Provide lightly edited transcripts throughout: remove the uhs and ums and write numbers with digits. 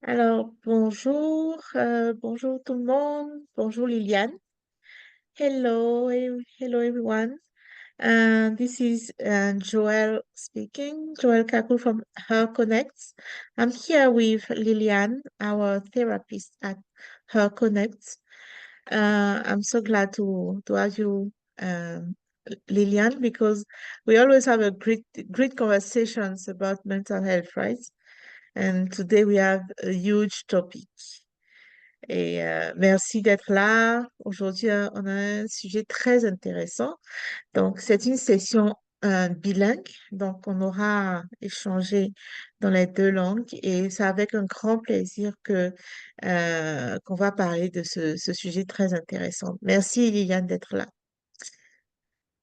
Alors, bonjour tout le monde, bonjour Liliane. Hello everyone. This is Joelle speaking, Joelle Kaku from Her Connect. I'm here with Liliane, our therapist at Her Connect. I'm so glad to have you, um, Liliane, because we always have a great conversations about mental health, right? And today we have a huge topic. Et merci d'être là. Aujourd'hui, on a un sujet très intéressant. Donc, c'est une session bilingue. Donc, on aura échangé dans les deux langues et c'est avec un grand plaisir qu'on va parler de ce sujet très intéressant. Merci, Liliane, d'être là.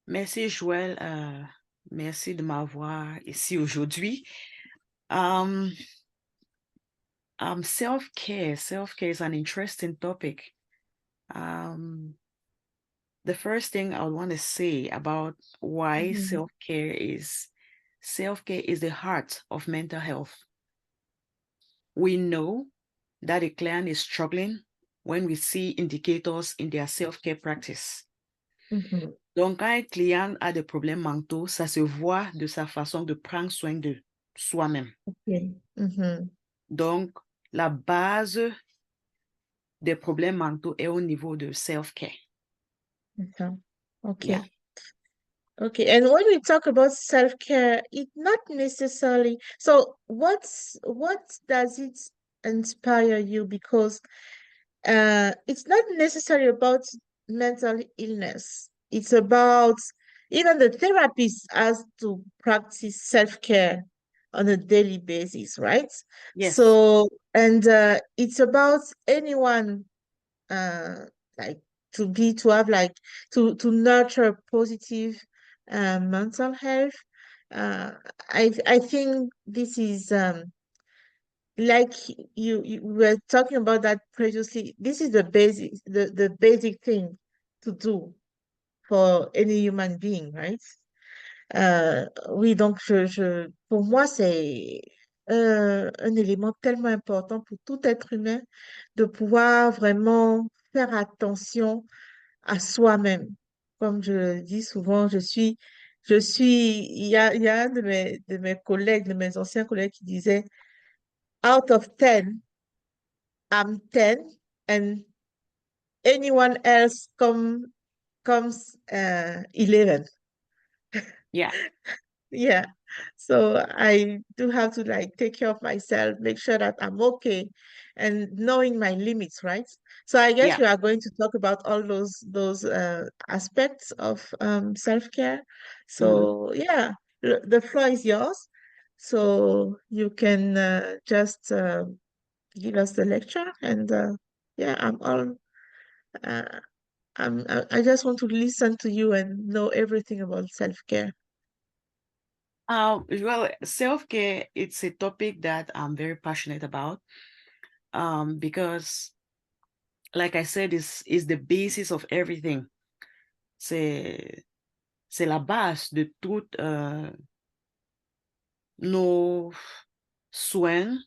Merci Joël, merci de m'avoir ici aujourd'hui. Um, self-care is an interesting topic. Um, the first thing I want to say about why Mhm, self-care is the heart of mental health. We know that a client is struggling when we see indicators in their self-care practice. mhm. Donc, quand un client a des problèmes mentaux, ça se voit de sa façon de prendre soin de soi-même. Ok. Mhm. Donc, la base des problèmes mentaux est au niveau de self-care. D'accord. Yeah. Ok. Okay, and when we talk about self-care, it not necessarily. So what does it inspire you? Because it's not necessarily about mental illness. It's about even the therapist has to practice self-care on a daily basis, right? Yes. So, and it's about anyone uh like to have like to nurture positive mental health. uh I think this is like you were talking about that previously. This is the basic thing to do for any human being, right? Oui, donc pour moi, c'est un élément tellement important pour tout être humain de pouvoir vraiment faire attention à soi-même. Comme je le dis souvent, il y a un de mes collègues, de mes anciens collègues qui disait, out of 10, I'm 10, and anyone else comes 11. Yeah. Yeah. So I do have to like take care of myself, make sure that I'm okay and knowing my limits, right? So I guess Yeah. we are going to talk about all those aspects of self-care. Mhm. So yeah, the floor is yours. So you can just give us the lecture and yeah, uh, I just want to listen to you and know everything about self-care. Well, self-care, it's a topic that I'm very passionate about because, like I said, is the basis of everything. C'est la base de toutes nos soins.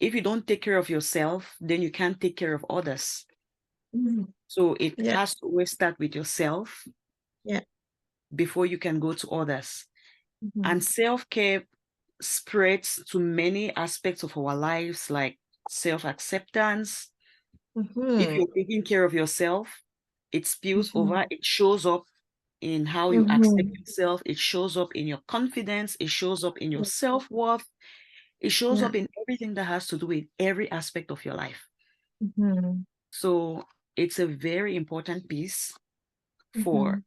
If you don't take care of yourself, then you can't take care of others. Mhm. So it Yeah, has to always start with yourself yeah. before you can go to others. And Mhm. self-care spreads to many aspects of our lives, like self-acceptance. If Mhm. you're taking care of yourself, it spills over, Mhm. it shows up in how you accept Mhm. yourself, it shows up in your confidence, it shows up in your self-worth, it shows Yeah. up in everything that has to do with every aspect of your life. Mhm. So it's a very important piece for Mhm.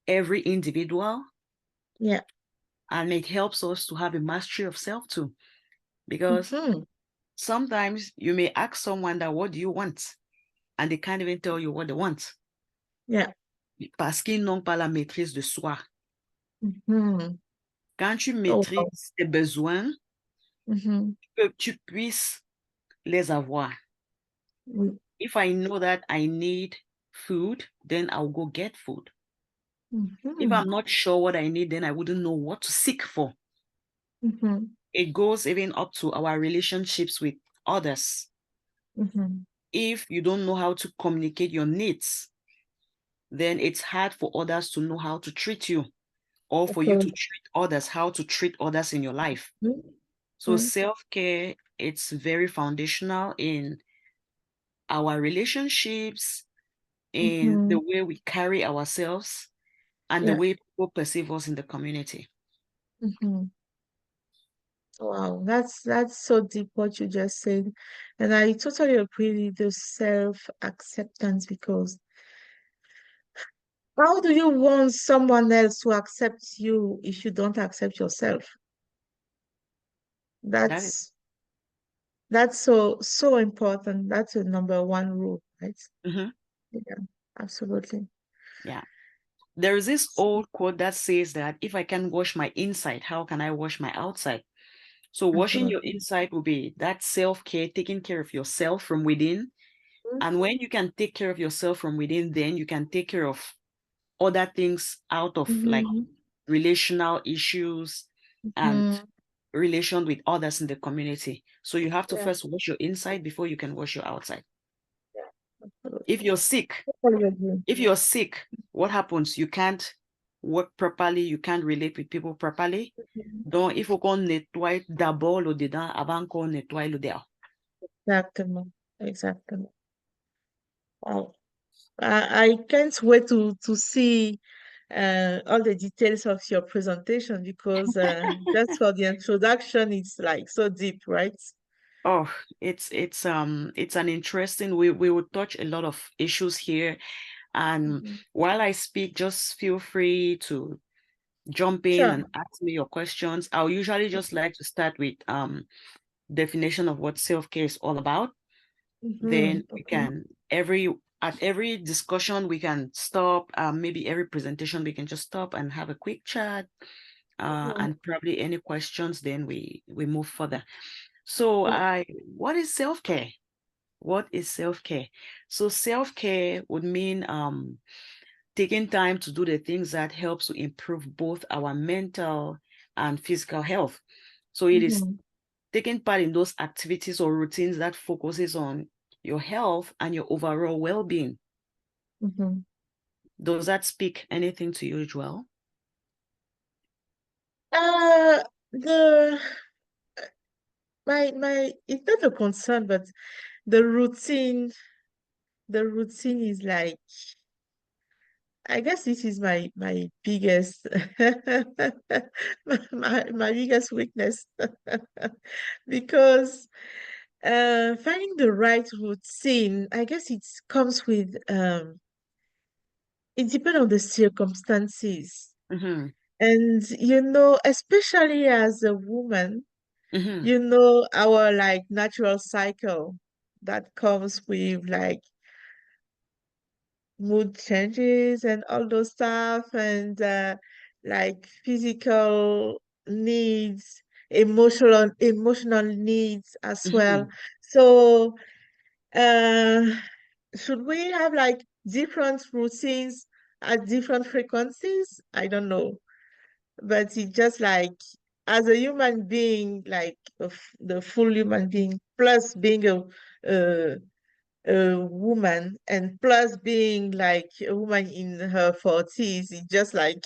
every individual, Yeah. and it helps us to have a mastery of self too, because Mhm. sometimes you may ask someone that, what do you want? And they can't even tell you what they want Yeah. parce qu'ils n'ont pas la maîtrise de soi. Mhm. Quand tu Oh, wow. maîtrises tes besoins, Mhm. que tu puisses les avoir. Oui. If I know that I need food, then I'll go get food. If Mhm. I'm not sure what I need, then I wouldn't know what to seek for. Mhm. It goes even up to our relationships with others. Mhm. If you don't know how to communicate your needs, then it's hard for others to know how to treat you, or for you to Okay. treat others, how to treat others in your life. Mhm. So self-care, it's very foundational in our relationships, in the Mhm. way we carry ourselves, and the Yeah. way people perceive us in the community. Mhm. Wow, that's so deep what you just said. And I totally agree with the self-acceptance because how do you want someone else to accept you if you don't accept yourself? That is, That's that's so important. That's the number one rule, right? mhm, Yeah, absolutely. yeah. There is this old quote that says that if I can wash my inside, how can I wash my outside? So washing your Absolutely. inside will be that self-care, taking care of yourself from within. And when you can take care of yourself from within, then you can take care of other things out of like Mm-hmm. relational issues and Mm-hmm. relation with others in the community. So you have to Yeah, first wash your inside before you can wash your outside. yeah, If absolutely. you're sick, Totally agree. if you're sick, what happens? You can't work properly, you can't relate with people properly. Mhm. Donc, il faut qu'on nettoie d'abord le dedans avant qu'on nettoie le dehors. Exactement. Exactement. Wow. I can't wait to see all the details of your presentation because just for the introduction, it's like so deep, right? Oh, it's an interesting, we will touch a lot of issues here. And Mhm. while I speak, just feel free to jump in Sure. and ask me your questions. I'll usually just like to start with definition of what self-care is all about. Then we Okay. can at every discussion we can stop. Maybe every presentation we can just stop and have a quick chat. Mhm. And probably any questions, then we move further. So Yeah. what is self-care? What is self-care? So self-care would mean taking time to do the things that helps to improve both our mental and physical health. So it is Mhm. taking part in those activities or routines that focuses on your health and your overall well-being. Mhm. Does that speak anything to you, Joel? Uh, the my it's not a concern, but the routine, the routine is like I guess this is my biggest my biggest weakness because finding the right routine, I guess it comes with it depends on the circumstances. Mm-hmm. And especially as a woman, Mm-hmm. our like natural cycle that comes with like mood changes and all those stuff and like physical needs, emotional needs as well. Mm-hmm. So uh should we have like different routines at different frequencies? I don't know. But it's just like as a human being, like the full human being, plus being a a woman and plus being like a woman in her 40s, it's just like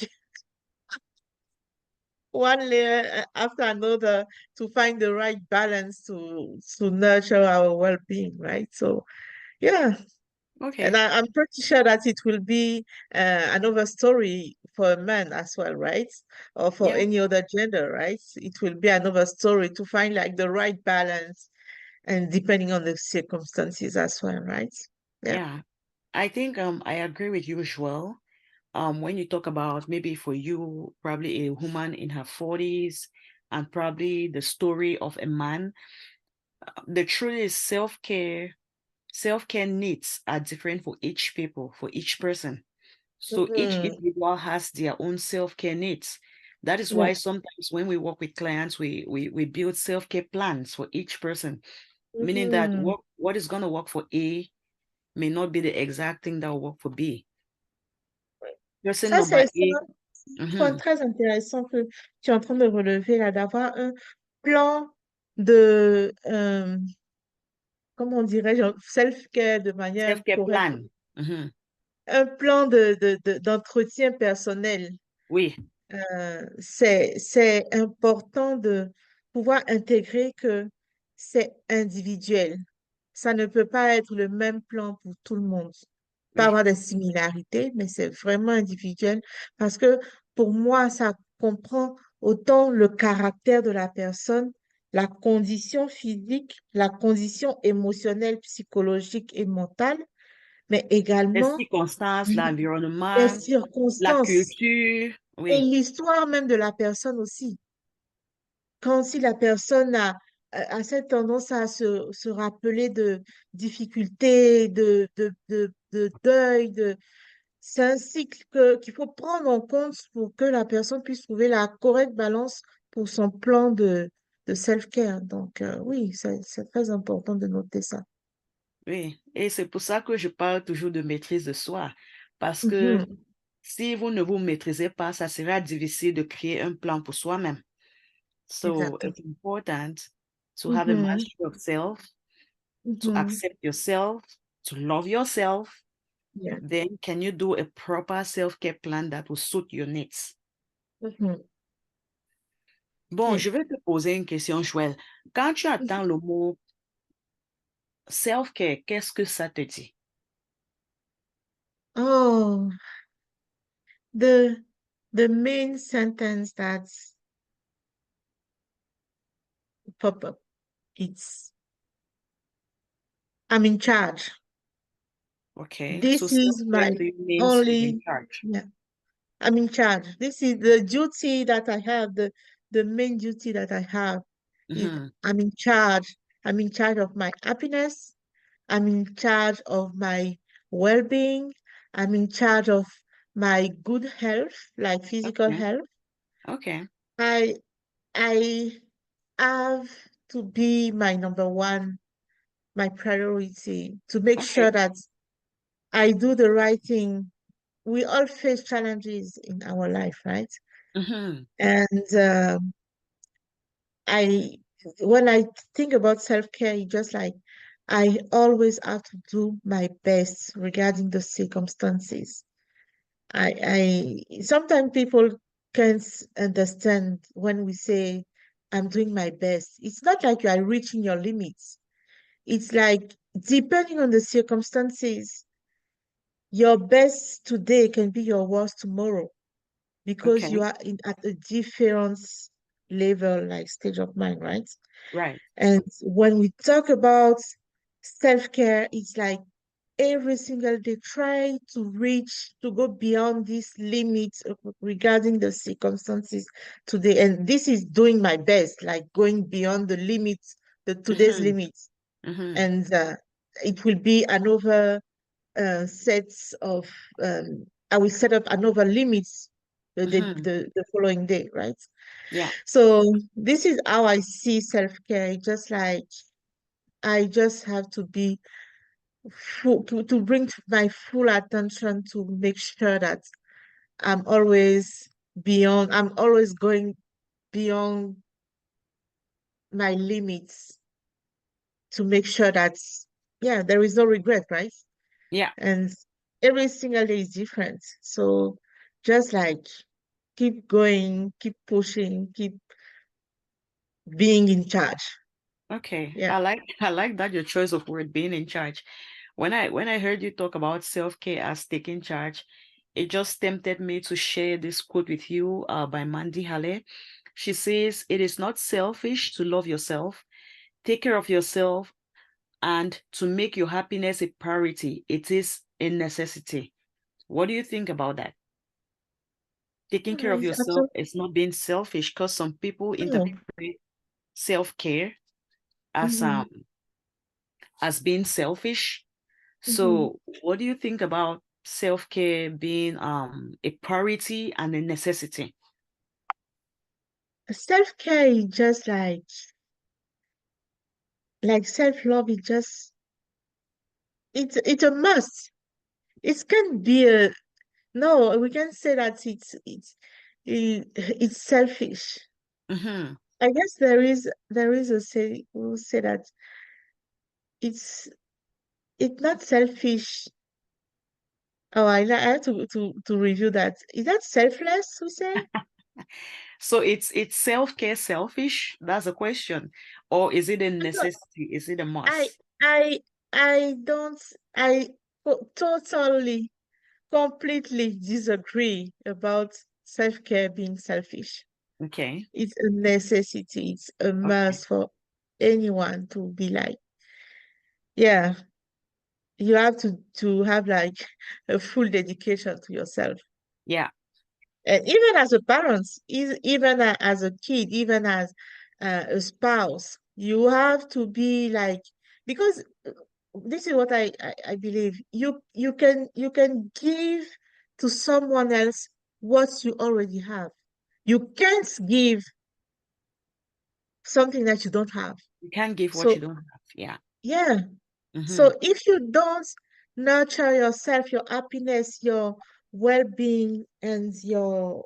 one layer after another to find the right balance to nurture our well-being, right? So yeah, and Okay. I'm pretty sure that it will be another story for a man as well, right? Or for Yeah. any other gender, right? It will be another story to find like the right balance and depending on the circumstances as well, right? Yeah. Yeah. I think I agree with you as well. When you talk about maybe for you, probably a woman in her 40s and probably the story of a man, the truth is self-care needs are different for each people, for each person. So each Mhm. individual has their own self-care needs. That is Yeah. why sometimes when we work with clients, we build self-care plans for each person, meaning that Mhm. what is going to work for A may not be the exact thing that will work for B. Person Ça, number c'est A. un point Mhm. très intéressant que tu es en train de relever là, d'avoir un plan de, comment dirais-je, self-care de manière Self-care correcte, plan. Mhm. un plan d'entretien personnel. Oui, C'est important de pouvoir intégrer que c'est individuel. Ça ne peut pas être le même plan pour tout le monde. Il peut y oui. avoir des similarités, mais c'est vraiment individuel parce que pour moi, ça comprend autant le caractère de la personne, la condition physique, la condition émotionnelle, psychologique et mentale, mais Les également circonstances, les l'environnement, la circonstances culture. et Oui, l'histoire même de la personne aussi. Quand si la personne a cette tendance à se rappeler de difficultés, de deuil, c'est un cycle qu'il faut prendre en compte pour que la personne puisse trouver la correcte balance pour son plan de self-care. Donc, oui, c'est très important de noter ça. oui. Et c'est pour ça que je parle toujours de maîtrise de soi. Parce que Mhm, si vous ne vous maîtrisez pas, ça sera difficile de créer un plan pour soi-même. So exactement. it's important to have a Mhm, mastery of self, to mhm, accept yourself, to love yourself. yeah, Then can you do a proper self-care plan that will suit your needs? mhm, Bon, oui. je vais te poser une question, Joël. Quand tu Mhm. attends le mot self-care, qu'est-ce que ça te dit? Oh, the the main sentence that's pop up, it's I'm in charge. Okay, so This is self-care my to you means you're in only, charge. yeah, I'm in charge. This is the duty that I have, the main duty that I have is Mhm. I'm in charge. I'm in charge of my happiness. I'm in charge of my well-being. I'm in charge of my good health, like physical Okay, health. okay, I I have to be my number one, my priority, to make okay. sure that I do the right thing. We all face challenges in our life, right? Mhm. And I, when I think about self-care, it's just like I always have to do my best regarding the circumstances. Sometimes people can't understand when we say I'm doing my best. It's not like you are reaching your limits. It's like depending on the circumstances, your best today can be your worst tomorrow because you Okay, are at a different level, like stage of mind, right? right. And when we talk about self-care, it's like every single day try to reach, to go beyond these limits regarding the circumstances today. And this is doing my best, like going beyond the limits, the today's Mhm. limits. Mhm. And it will be another sets of I will set up another limits Mhm. the following day, right? Yeah. So this is how I see self-care. Just like I just have to be full to bring my full attention to make sure that I'm always I'm always going beyond my limits to make sure that yeah, there is no regret, right? Yeah. And every single day is different. So just like keep going, keep pushing, keep being in charge. Okay. Yeah. I like that your choice of word being in charge. When I heard you talk about self-care as taking charge, it just tempted me to share this quote with you by Mandy Hale. She says, "It is not selfish to love yourself, take care of yourself, and to make your happiness a priority. It is a necessity." What do you think about that? Taking care of It's yourself absolutely is not being selfish because some people no. interpret self-care as Hmm. being selfish. Hmm. So what do you think about self-care being a priority and a necessity? Self-care is just like self-love is just it's a must. It can be a no, we can say that it's selfish. Mm-hmm. I guess there is a say who say that it's it's not selfish. Oh, I have to review that. Is that selfless, we say? So it's self-care selfish? That's a question. Or is it a necessity? Is it a I must? I I don't I totally completely disagree about self-care being selfish. Okay. It's a necessity, it's a Okay. must for anyone to be like, yeah, you have to have like a full dedication to yourself. Yeah. And even as a parent, even as a kid, even as a spouse, you have to be like, because this is what I believe. You can give to someone else what you already have. You can't give something that you don't have. You can't give what you So don't have. Yeah. yeah. Mm-hmm. So if you don't nurture yourself, your happiness, your well-being, and your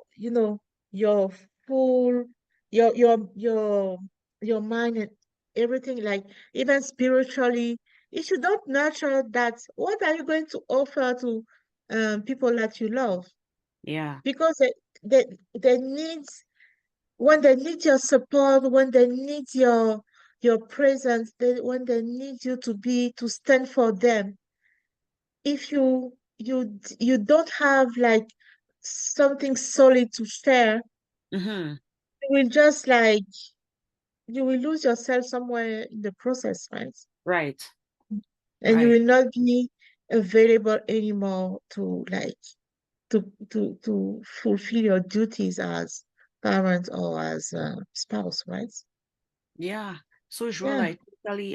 full, your mind and everything, like even spiritually, if you don't nurture that, what are you going to offer to people that you love? Yeah. Because they need when they need your support, when they need your presence, when they need you to stand for them, if you don't have like something solid to share, Mm-hmm. you will just like you will lose yourself somewhere in the process, right? Right. And you Right. will not be available anymore to like to fulfill your duties as parent or as a spouse, right? Yeah. So Joel, Yeah.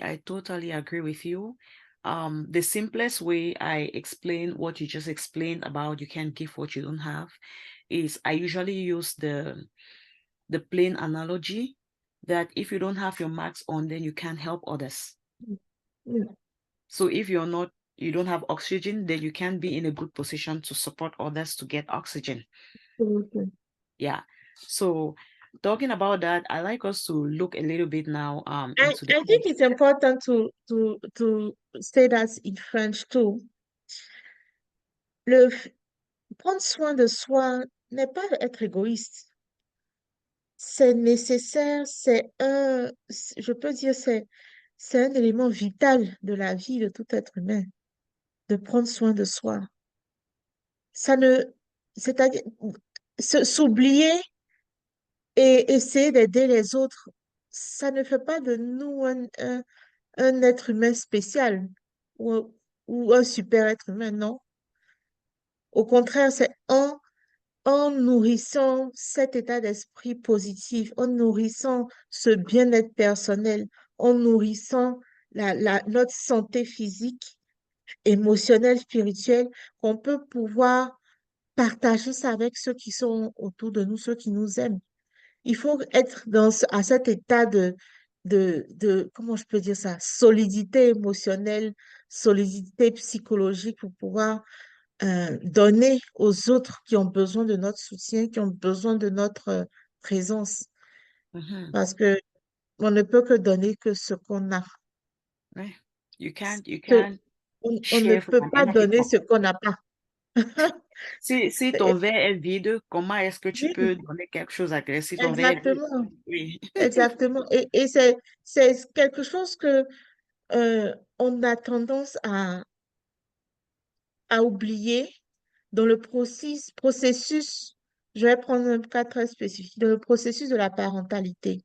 I totally agree with you. The simplest way I explain what you just explained about you can't give what you don't have is I usually use the plain analogy that if you don't have your marks on, then you can't help others. Mm, So if you don't have oxygen, then you can't be in a good position to support others to get oxygen. absolutely. Yeah. So talking about that, I like us to look a little bit now I, into the I think it's important to say that in French too. Prendre soin de soi n'est pas être égoïste. C'est nécessaire, je peux dire, c'est un élément vital de la vie de tout être humain, de prendre soin de soi. Ça ne, c'est-à-dire, s'oublier et essayer d'aider les autres, ça ne fait pas de nous un être humain spécial ou, ou un super être humain, non. Au contraire, c'est en nourrissant cet état d'esprit positif, en nourrissant ce bien-être personnel, en nourrissant notre santé physique, émotionnelle, spirituelle, qu'on peut pouvoir partager ça avec ceux qui sont autour de nous, ceux qui nous aiment. Il faut être à cet état comment je peux dire ça, solidité émotionnelle, solidité psychologique pour pouvoir donner aux autres qui ont besoin de notre soutien, qui ont besoin de notre présence. Mhm. Parce que on ne peut que donner que ce qu'on a. Right. You Ce- can't on ne share from peut an pas empty donner cup. ce qu'on n'a pas. Si ton C'est- verre est vide, comment est-ce que tu peux Oui, donner quelque chose à quelqu'un si ton verre est vide? exactement. Oui. Exactement. Et c'est quelque chose que on a tendance à oublier dans le processus, je vais prendre un cas très spécifique, dans le processus de la parentalité.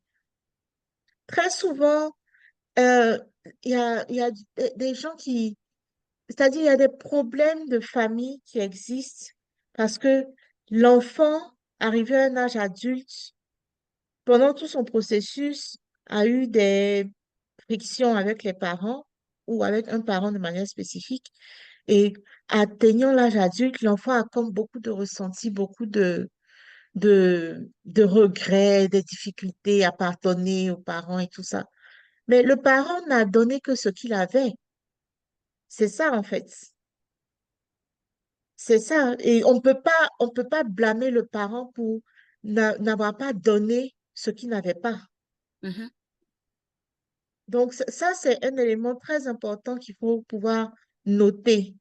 Très souvent, euh, il y a des gens c'est-à-dire il y a des problèmes de famille qui existent parce que l'enfant, arrivé à un âge adulte, pendant tout son processus, a eu des frictions avec les parents ou avec un parent de manière spécifique. Et atteignant l'âge adulte, l'enfant a comme beaucoup de ressentis, beaucoup de regrets, des difficultés à pardonner aux parents et tout ça. Mais le parent n'a donné que ce qu'il avait. C'est ça, en fait. C'est ça. Et on peut pas blâmer le parent pour n'avoir pas donné ce qu'il n'avait pas. Mhm. Donc, ça, c'est un élément très important qu'il faut pouvoir noter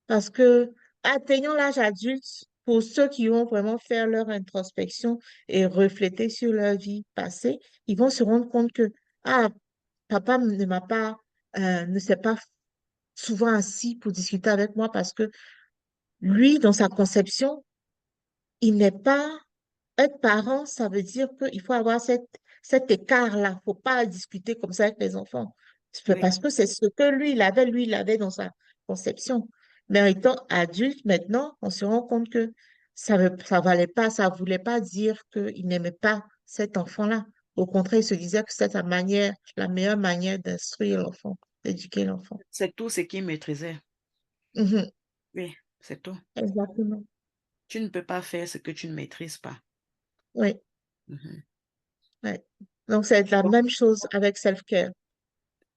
parce que atteignant l'âge adulte, pour ceux qui vont vraiment faire leur introspection et refléter sur leur vie passée, ils vont se rendre compte que, ah, papa ne m'a pas, ne s'est pas souvent assis pour discuter avec moi parce que lui, dans sa conception, il n'est pas être parent, ça veut dire qu'il faut avoir cet écart-là. Il ne faut pas discuter comme ça avec les enfants. Oui, Parce que c'est ce que lui, il avait dans sa conception. Mais étant adulte, maintenant, on se rend compte que ça valait pas, ça voulait pas dire qu'il n'aimait pas cet enfant-là. Au contraire, il se disait que c'était la meilleure manière d'instruire l'enfant, d'éduquer l'enfant. c'est tout ce qu'il maîtrisait. Mhm. Oui, c'est tout. Exactement. Tu ne peux pas faire ce que tu ne maîtrises pas. Oui, Mhm. ouais. Donc, c'est la Donc, même chose avec self-care.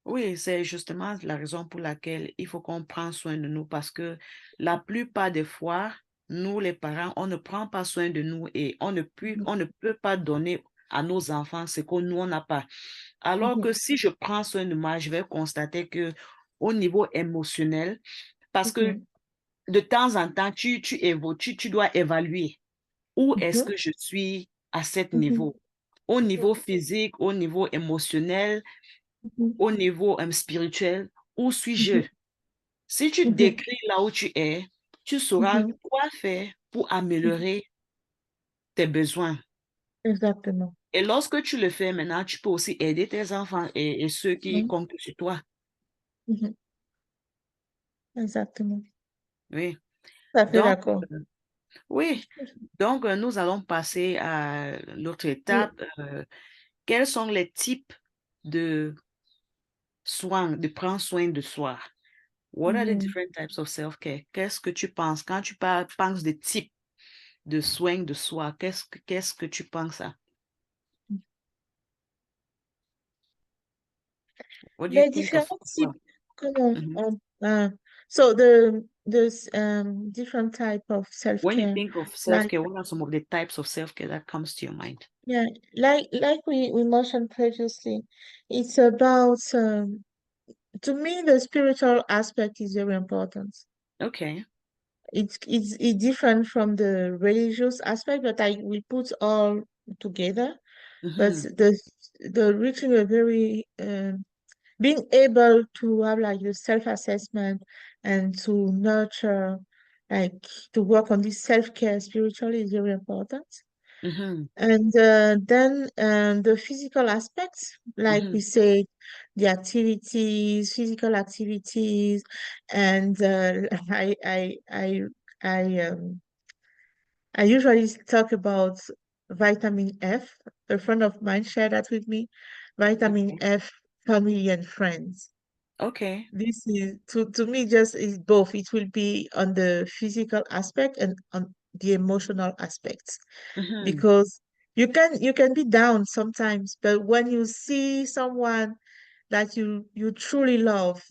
oui, c'est justement la raison pour laquelle il faut qu'on prenne soin de nous parce que la plupart des fois, nous, les parents, on ne prend pas soin de nous et Mhm. on ne peut pas donner à nos enfants ce que nous, on n'a pas. Alors Mhm. que si je prends soin de moi, je vais constater que au niveau émotionnel, parce que Mhm. de temps en temps, tu dois évaluer où est-ce Mhm. que je suis à cet Mhm. niveau. Au niveau physique, au niveau émotionnel, Mhm. au niveau spirituel, où suis-je? Mhm. Si tu Mhm. décris là où tu es, tu sauras Mhm. quoi faire pour Mhm. améliorer tes besoins. Exactement. Et lorsque tu le fais maintenant, tu peux aussi aider tes enfants et ceux qui Mhm. comptent sur toi. Mhm. Exactement. Oui. Tout à fait Donc, d'accord. euh, oui. Donc, nous allons passer à l'autre Oui. étape. Quels sont les types de soins, de prendre soin de soi? What are the Mhm. different types of self-care? Qu'est-ce que tu penses? Quand tu penses de types de soins de soi, qu'est-ce que tu penses à? What do you Les think of différents self? types, comment Mhm. so the different type of When you self-care, think of like self-care, what are some of the types of self-care that comes to your mind? yeah, like we mentioned previously, it's about to me the spiritual aspect is very important. Okay. It's different from the religious aspect, but I we put all together. But Mm-hmm. the reaching a very being able to have like the self-assessment and to nurture, like to work on this self-care spiritually is very important. Mm-hmm. And then the physical aspects, like Mm-hmm. we say, the activities, physical activities, and I I usually talk about vitamin F. A friend of mine shared that with me. Vitamin Okay. F, family and friends. Okay. This is to me just is both. It will be on the physical aspect and on the emotional aspects Mm-hmm. because you can be down sometimes, but when you see someone that you truly love,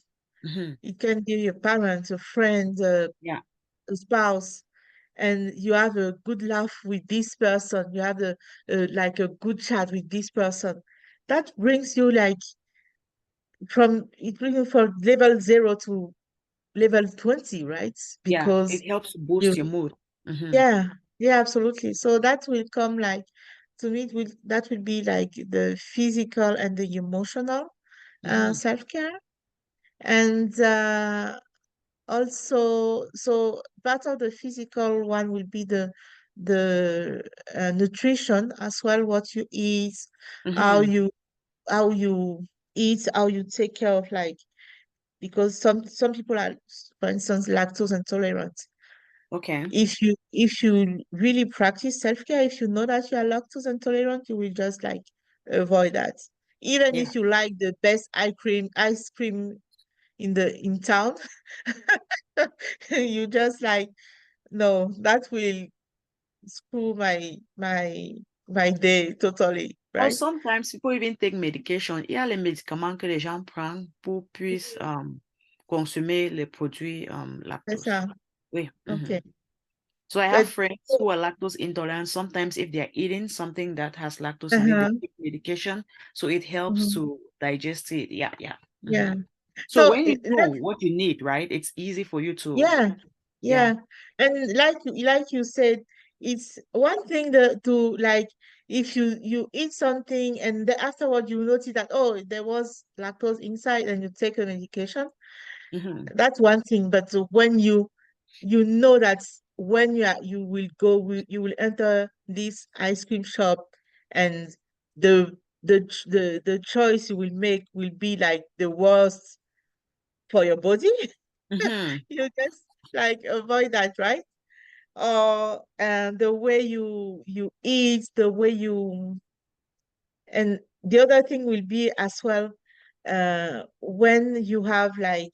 Mm-hmm. it can be your parents, a friend, Yeah. a spouse, and you have a good laugh with this person, you have like a good chat with this person. That brings you like it brings you from level 0 to level 20, right? Yeah. Because It helps boost you, your mood. Mm-hmm. yeah, yeah, absolutely. So that will come like, to me, that will be like the physical and the emotional Mm-hmm. self-care. And also, so part of the physical one will be the nutrition as well, what you eat, how Mm-hmm. you how you eat, how you take care of like because some people are, for instance, lactose intolerant. Okay. If you really practice self-care, if you know that you are lactose intolerant, you will just like avoid that. Even Yeah. if you like the best ice cream in town, you just like no, that will screw my day totally, Or right? sometimes people even take medication. Il y a les médicaments que les gens prennent pour puissent consommer les produits C'est lactose. ça. Oui. Okay. Mhm. So I have But friends who are lactose intolerant. Sometimes if they're eating something that has lactose in it, they uh-huh. take medication. So it helps Mhm. to digest it. Yeah, yeah. Yeah. So So when you know let's what you need, right, it's easy for you to, yeah, yeah. yeah. And like you said, it's one thing to like if you eat something and afterward you notice that oh there was lactose inside and you take a medication, Mm-hmm. that's one thing. But when you know that when you will you will enter this ice cream shop and the the choice you will make will be like the worst for your body, Mm-hmm. you just like avoid that, right? Or the way you eat, the way you and the other thing will be as well when you have like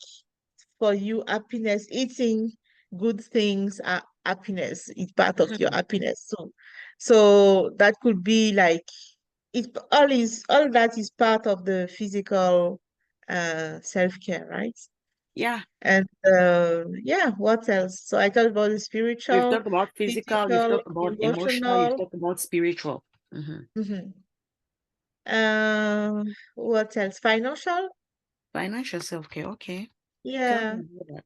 for you happiness, eating good things are happiness. It's part of your Mm-hmm. happiness. So that could be like all that is part of the physical self-care, right? Yeah. And yeah, what else? So I talked about the We've spiritual, talked about physical, you've physical, talked about emotional, you've emotional. talked about spiritual. Mm-hmm. Mhm. What else? Financial? Financial self-care. Okay. Tell Yeah, me about that.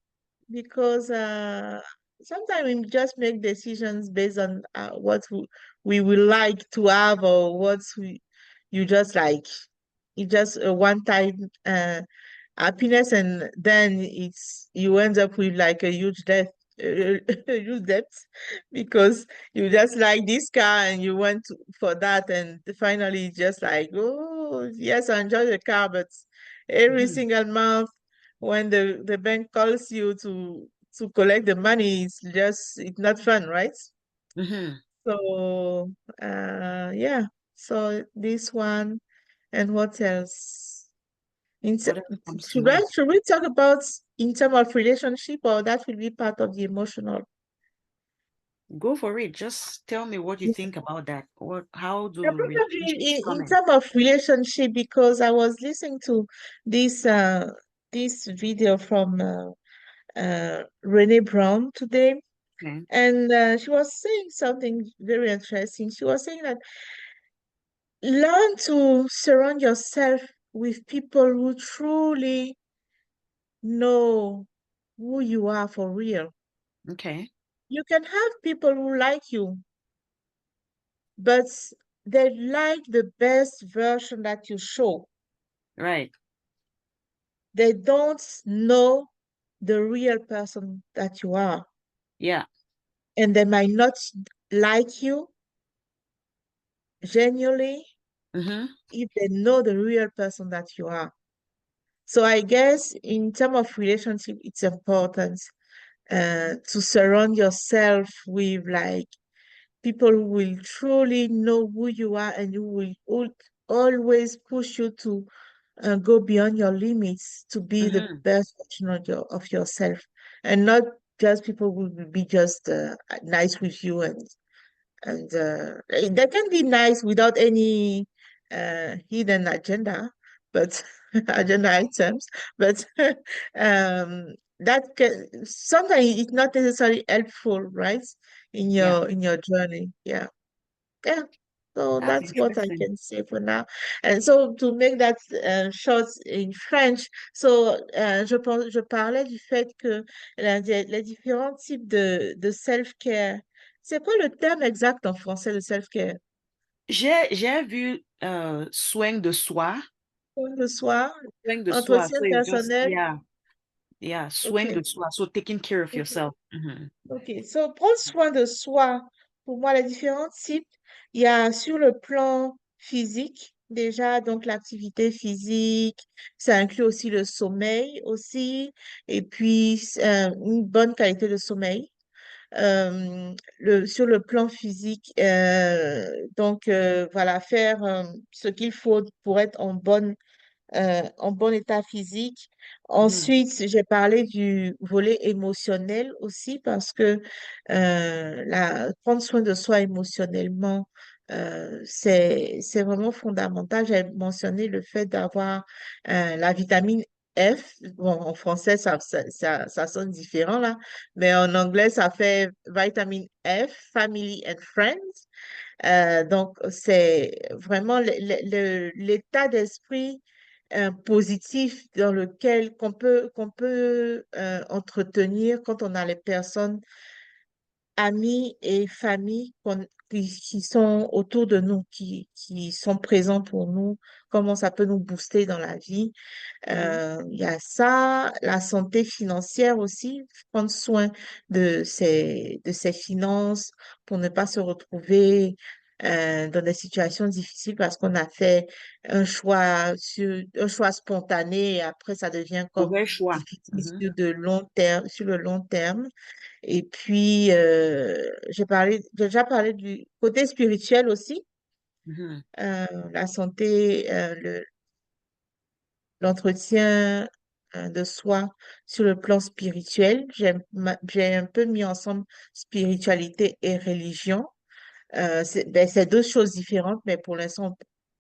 because sometimes we just make decisions based on what we would like to have or what you just like. It's just a one-time happiness, and then you end up with like a huge debt, a huge debt, because you just like this car and you went for that, and finally it's just like, oh yes, I enjoy the car, but every Mm-hmm. single month when the bank calls you to collect the money, it's not fun, right? Mm-hmm. So yeah, so this one and what else? In, What else comes to mind? should we talk about in terms of relationship or that will be part of the emotional? Go for it. Just tell me what you Yeah, think about that. How do probably relationships come in in? terms of relationship because I was listening to this this video from Renee Brown today, Okay. and she was saying something very interesting. She was saying that learn to surround yourself with people who truly know who you are for real. Okay. You can have people who like you, but they like the best version that you show. Right. They don't know the real person that you are. Yeah. And they might not like you genuinely Mm-hmm. if they know the real person that you are. So I guess in terms of relationship, it's important to surround yourself with like people who will truly know who you are and who will always push you to go beyond your limits to be the Mm-hmm. best version of yourself, and not just people who will be just nice with you and they can be nice without any hidden agenda, but agenda items, but that can sometimes it's not necessarily helpful, right? Yeah. In your journey. Yeah. Yeah. So That's that's what I interesting. can say for now. And so to make that short in French, so je parlais du fait que les différents types de self-care. C'est quoi le terme exact en français de self-care? J'ai vu soin de soi. Soin de soi, Soin de soi. entretien So it's just, personnel. yeah. Yeah. Soin OK. de soi. So taking care of OK. yourself. Mm-hmm. OK. So, prendre soin de soi, pour moi, les différents types, il y a sur le plan physique, déjà, donc l'activité physique, ça inclut aussi le sommeil aussi, et puis une bonne qualité de sommeil. Sur le plan physique, donc voilà, faire ce qu'il faut pour être en bon état physique. Mm-hmm. Ensuite, j'ai parlé du volet émotionnel aussi parce que prendre soin de soi émotionnellement, c'est vraiment fondamental. J'ai mentionné le fait d'avoir la vitamine F. Bon, en français, ça sonne différent là, mais en anglais, ça fait vitamine F, Family and Friends. Donc, c'est vraiment l'état d'esprit positif dans lequel qu'on peut entretenir quand on a les personnes amis et familles qui sont autour de nous, qui sont présents pour nous, comment ça peut nous booster dans la vie. Mhm. Il y a ça, la santé financière aussi, prendre soin de ses finances pour ne pas se retrouver dans des situations difficiles parce qu'on a fait un choix spontané et après ça devient comme Mauvais choix. difficile Mhm. sur le long terme. Et puis, j'ai déjà parlé du côté spirituel aussi, Mhm. euh, la santé, l'entretien de soi sur le plan spirituel. J'ai un peu mis ensemble spiritualité et religion. C'est deux choses différentes, mais pour l'instant, on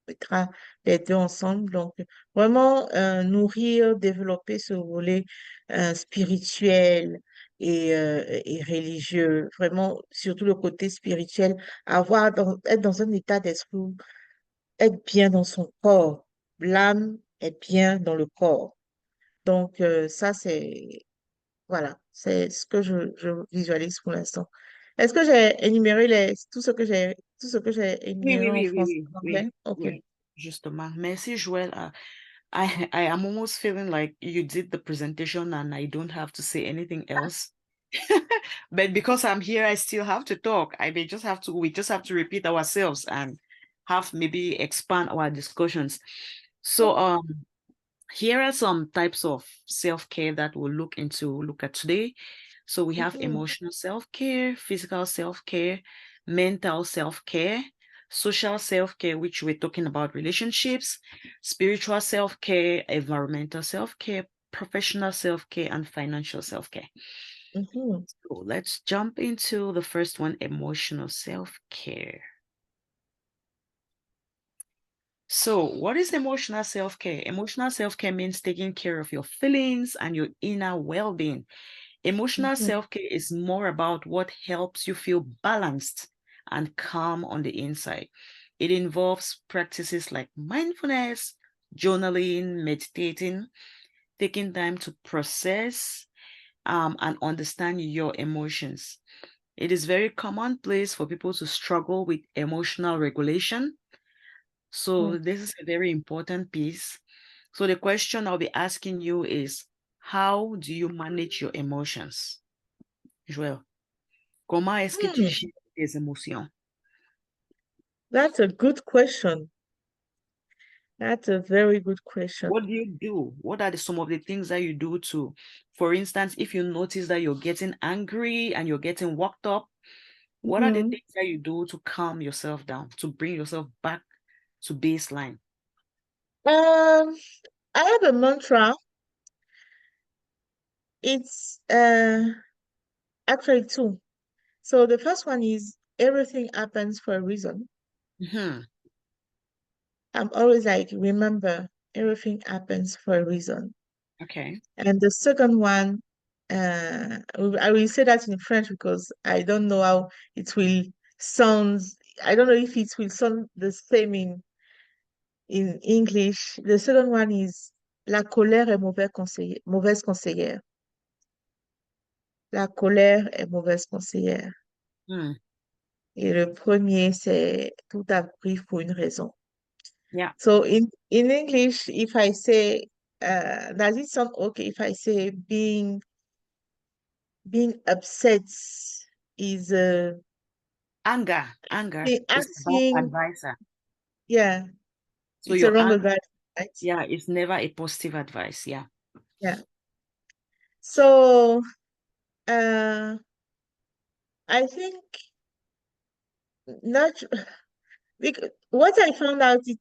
mettra les deux ensemble. Donc, vraiment nourrir, développer ce volet spirituel et religieux. Vraiment, surtout le côté spirituel, être dans un état d'esprit, où être bien dans son corps. L'âme est bien dans le corps. Donc, ça, voilà, c'est ce que je visualise pour l'instant. Est-ce que j'ai énuméré tout ce que j'ai Oui, énuméré oui, en oui, oui, français, oui, en anglais? oui, OK. oui. Justement. Merci, Joël. I am almost feeling like you did the presentation and I don't have to say anything else. But because I'm here, I still have to talk. We just have to repeat ourselves and have maybe expand our discussions. So here are some types of self-care that we'll look at today. So we have Mhm, emotional self-care, physical self-care, mental self-care, social self-care, which we're talking about relationships, spiritual self-care, environmental self-care, professional self-care, and financial self-care. mhm, So let's jump into the first one, emotional self-care. So, what is emotional self care? Emotional self care means taking care of your feelings and your inner well being. Emotional mhm, self care is more about what helps you feel balanced and calm on the inside. It involves practices like mindfulness, journaling, meditating, taking time to process and understand your emotions. It is very commonplace for people to struggle with emotional regulation. So mhm. this is a very important piece. So the question I'll be asking you is, how do you manage your emotions? Joël, comment est-ce que tu Hmm, gères tes émotions? that's a good question. That's a very good question. What do you do? What are some of the things that you do to, for instance, if you notice that you're getting angry and you're getting worked up, what are the Mhm. things that you do to calm yourself down, to bring yourself back to baseline? Um, I have a mantra. It's actually two. So the first one is everything happens for a reason. Mhm. I'm always like, remember, everything happens for a reason. Okay. And the second one, I will say that in French because I don't know how it will sound. I don't know if it will sound the same in English. The second one is la colère est mauvaise conseillère. La colère est mauvaise conseillère. Hmm. Et le premier, c'est tout arrive pour une raison. Yeah. So in English, if I say, does it sound okay if I say being upset is Anger is a bad asking, advisor. yeah, So it's a your wrong anger, advice, right? yeah, it's never a positive advice. Yeah. Yeah. So uh, I think not because what I found out is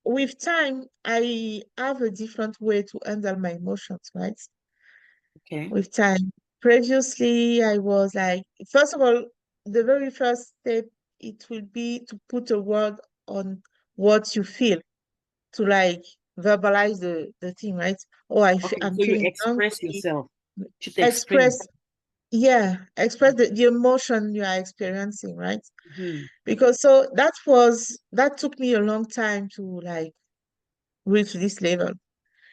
with time I have a different way to handle my emotions, right? Okay. With time. Previously, I was like, first of all, the very first step it will be to put a word on what you feel, to like verbalize the thing, right? Oh, Okay. I'm So you feeling express angry. yourself. Tu t'exprimes. Express, yeah, express the emotion you are experiencing, right? Mhm. Because that took me a long time to like reach this level.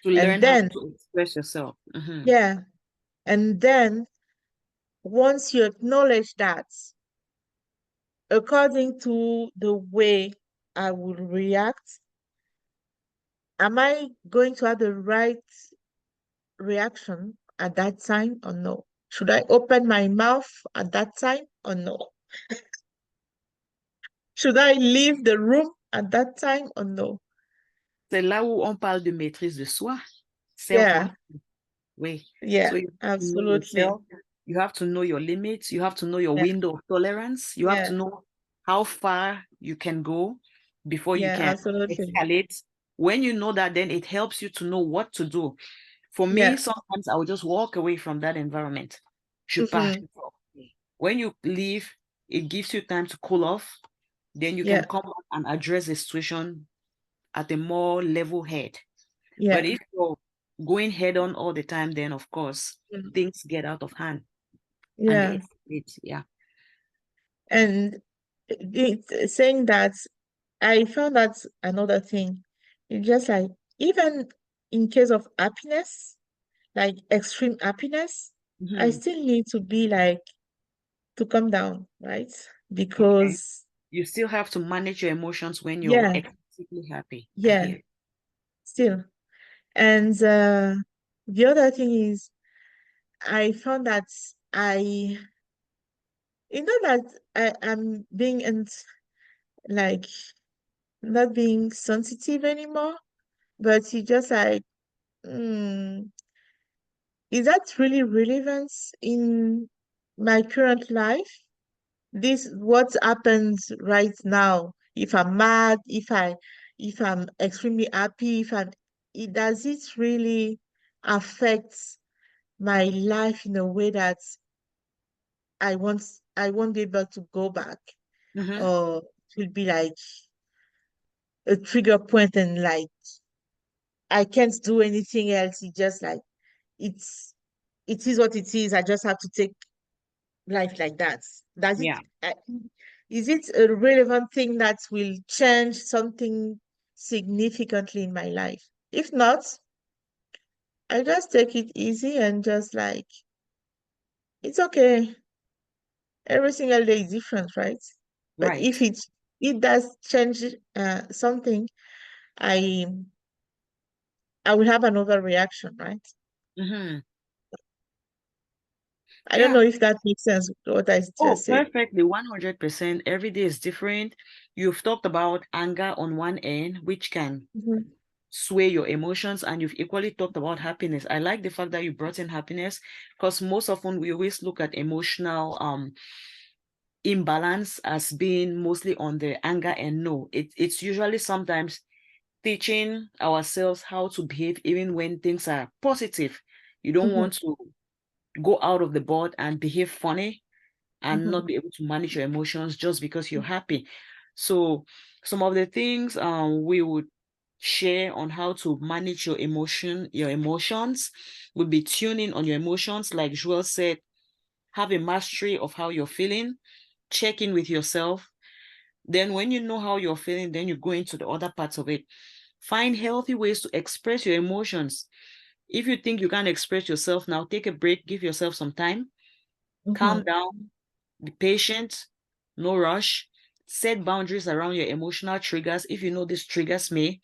To And learn how then, to express yourself. Mm-hmm. yeah, and then once you acknowledge that, according to the way I would react, am I going to have the right reaction at that time or no? Should I open my mouth at that time or no? Should I leave the room at that time or no? C'est là où on parle de maîtrise de soi, Yeah, self-mastery. Oui. yeah, So you have to know absolutely. yourself. You have to know your limits. You have to know your Yeah, window of tolerance. You have yeah, to know how far you can go before you yeah, can absolutely. escalate. When you know that, then it helps you to know what to do. For me, Yeah. sometimes I will just walk away from that environment. Je pars. Mm-hmm. When you leave, it gives you time to cool off. Then you can Yeah, come back and address the situation at a more level head. yeah, But if you're going head on all the time, then of course mm, things get out of hand and they yeah. escalate. Yeah. And saying that, I found out another thing. It's just like, even in case of happiness, like extreme happiness, I Mhm. still need to be like, to calm down, right? Okay. Because, You still have to manage your emotions when you're yeah, excessively happy. I yeah, hear. still. And the other thing is, I found that I, that I'm being, and like, not being sensitive anymore, but it's just like, mm, is that really relevant in my current life? This what happens right now. If I'm mad, if I'm extremely happy, if I'm does it really affect my life in a way that I won't be able to go back, Mm-hmm. or it will be like a trigger point, and like I can't do anything else. It's just like, it's it is what it is. I just have to take life like that. Does it Yeah. is it a relevant thing that will change something significantly in my life? If not, I just take it easy and just like, it's okay. Every single day is different, right? But if Right. it does change something, I I will have an overreaction, right? Mm-hmm. I don't know Yeah. if that makes sense what I Oh, just said. perfectly. 100%. Every day is different. You've talked about anger on one end, which can Mhm, sway your emotions, and you've equally talked about happiness. I like the fact that you brought in happiness, because most often we always look at emotional imbalance as being mostly on the anger, and no, it's usually sometimes teaching ourselves how to behave even when things are positive. You don't mhm, want to go out of the board and behave funny and mhm, not be able to manage your emotions just because you're happy. So some of the things we would share on how to manage your emotions would be tuning on your emotions. Like Joel said, have a mastery of how you're feeling, check in with yourself. Then when you know how you're feeling, then you go into the other parts of it. Find healthy ways to express your emotions. If you think you can't express yourself now, take a break, give yourself some time, calm mhm, down, be patient, no rush. Set boundaries around your emotional triggers. If you know this triggers me,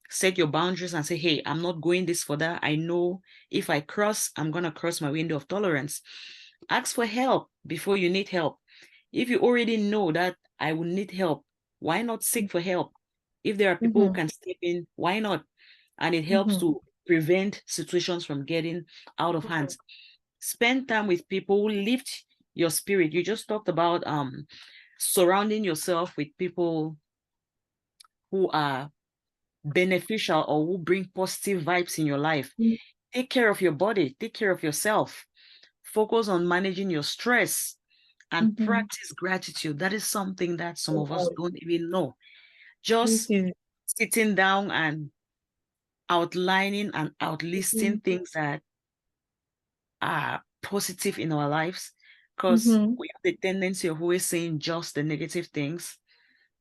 set your boundaries and say, hey, I'm not going this further. I know if I cross, I'm going to cross my window of tolerance. Ask for help before you need help. If you already know that I will need help, why not seek for help? If there are people who mhm, can step in, why not? And it helps mhm, to prevent situations from getting out of mhm, hands. Spend time with people who lift your spirit. You just talked about surrounding yourself with people who are beneficial or who bring positive vibes in your life. mhm. Take care of your body, take care of yourself. Focus on managing your stress and Mhm. practice gratitude. That is something that some of us Wow. don't even know. This Just is sitting down and outlining and outlisting mhm, things that are positive in our lives, because mhm, we have the tendency of always saying just the negative things.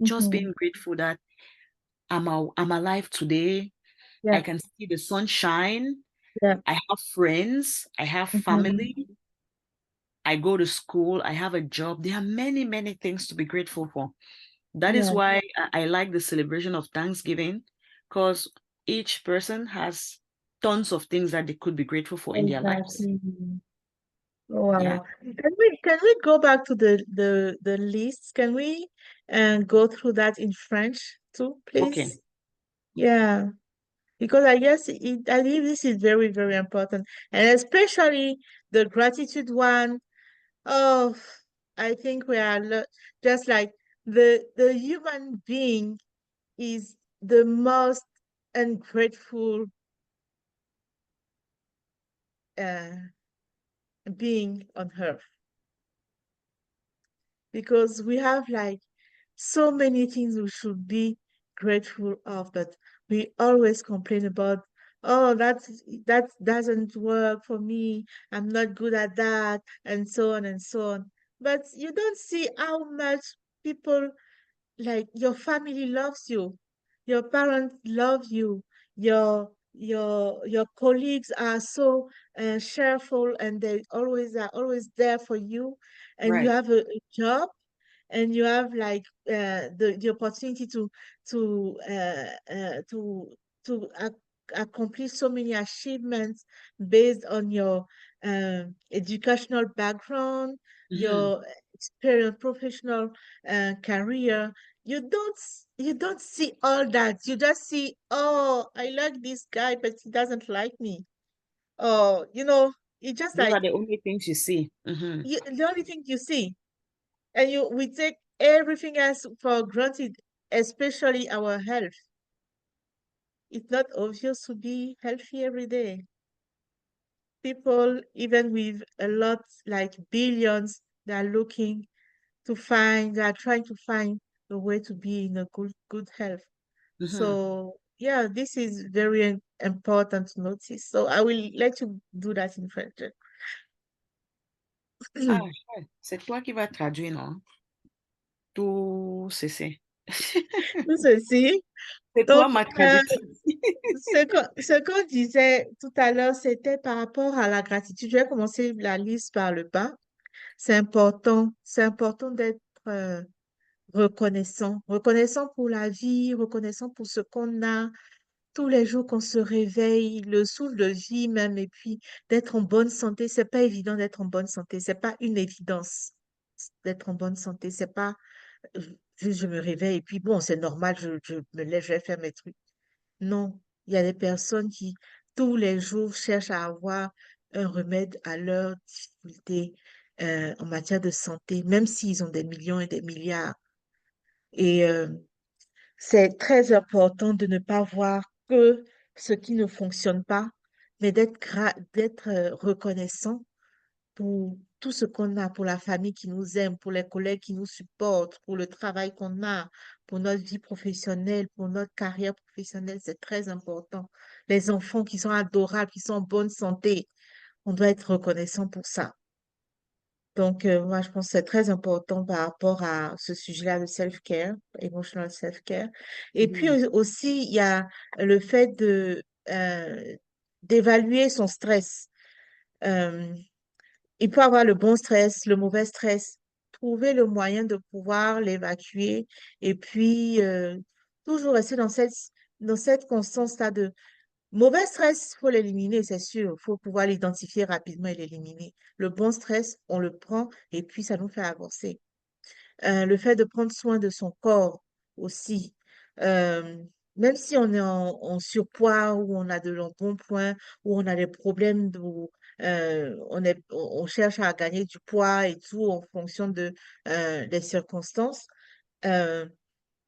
Just mhm, being grateful that I'm alive today. I Yeah. can see the sunshine. Yeah. I have friends. I have Mhm. family. I go to school. I have a job. There are many, many things to be grateful for. That is Yeah. why I like the celebration of Thanksgiving, because each person has tons of things that they could be grateful for in their lives. Exactly. Yeah. Wow. Can we go back to the list? Can we go through that in French too, Okay. please? Yeah. Because I guess I believe this is very, very important. And especially the gratitude one. Oh, I think we are just like the human being is the most ungrateful uh, being on earth because we have like so many things we should be grateful of, but we always complain about, oh, that doesn't work for me. I'm not good at that, and so on and so on. But you don't see how much people like your family loves you, your parents love you, your colleagues are so cheerful and they always are always there for you, and you Right. have a job and you have like the opportunity to to accomplish so many achievements based on your educational background, Mhm. your experience, professional career. You don't see all that. You just see, oh, I like this guy, but he doesn't like me. Oh, it's just Those like are the only things you see. Mhm. the only thing you see, and we take everything else for granted, especially our health. It's not obvious to be healthy every day. People, even with a lot like billions, they are trying to find a way to be in a good health. Mhm. So yeah, this is very important to notice. So I will let you do that in French. Ah, ouais. C'est toi qui vas traduire, non? Tout ceci. Tout ceci. C'est Donc, toi ma euh, traductrice. ce qu'on disait tout à l'heure, c'était par rapport à la gratitude. Je vais commencer la liste par le bas. C'est important d'être reconnaissant. Reconnaissant pour la vie, reconnaissant pour ce qu'on a tous les jours qu'on se réveille, le souffle de vie même, et puis d'être en bonne santé. C'est pas évident d'être en bonne santé. C'est pas une évidence d'être en bonne santé. C'est pas euh, juste je me réveille et puis bon, c'est normal, je me lève, je vais faire mes trucs. Non, il y a des personnes qui, tous les jours, cherchent à avoir un remède à leurs difficultés en matière de santé, même s'ils ont des millions et des milliards. Et c'est très important de ne pas voir que ce qui ne fonctionne pas, mais d'être reconnaissant pour tout ce qu'on a, pour la famille qui nous aime, pour les collègues qui nous supportent, pour le travail qu'on a, pour notre vie professionnelle, pour notre carrière professionnelle, c'est très important. Les enfants qui sont adorables, qui sont en bonne santé, on doit être reconnaissant pour ça. Donc, moi, je pense que c'est très important par rapport à ce sujet-là, le self-care, emotional self-care. Et puis Mhm. aussi, il y a le fait d'évaluer son stress. Euh, Il peut avoir le bon stress, le mauvais stress. Trouver le moyen de pouvoir l'évacuer et puis toujours rester dans cette constance-là de mauvais stress, il faut l'éliminer, c'est sûr. Il faut pouvoir l'identifier rapidement et l'éliminer. Le bon stress, on le prend et puis ça nous fait avancer. Le fait de prendre soin de son corps aussi. Euh, Même si on est en surpoids ou on a de l'embonpoint ou on a des problèmes où on cherche à gagner du poids et tout en fonction des circonstances, euh,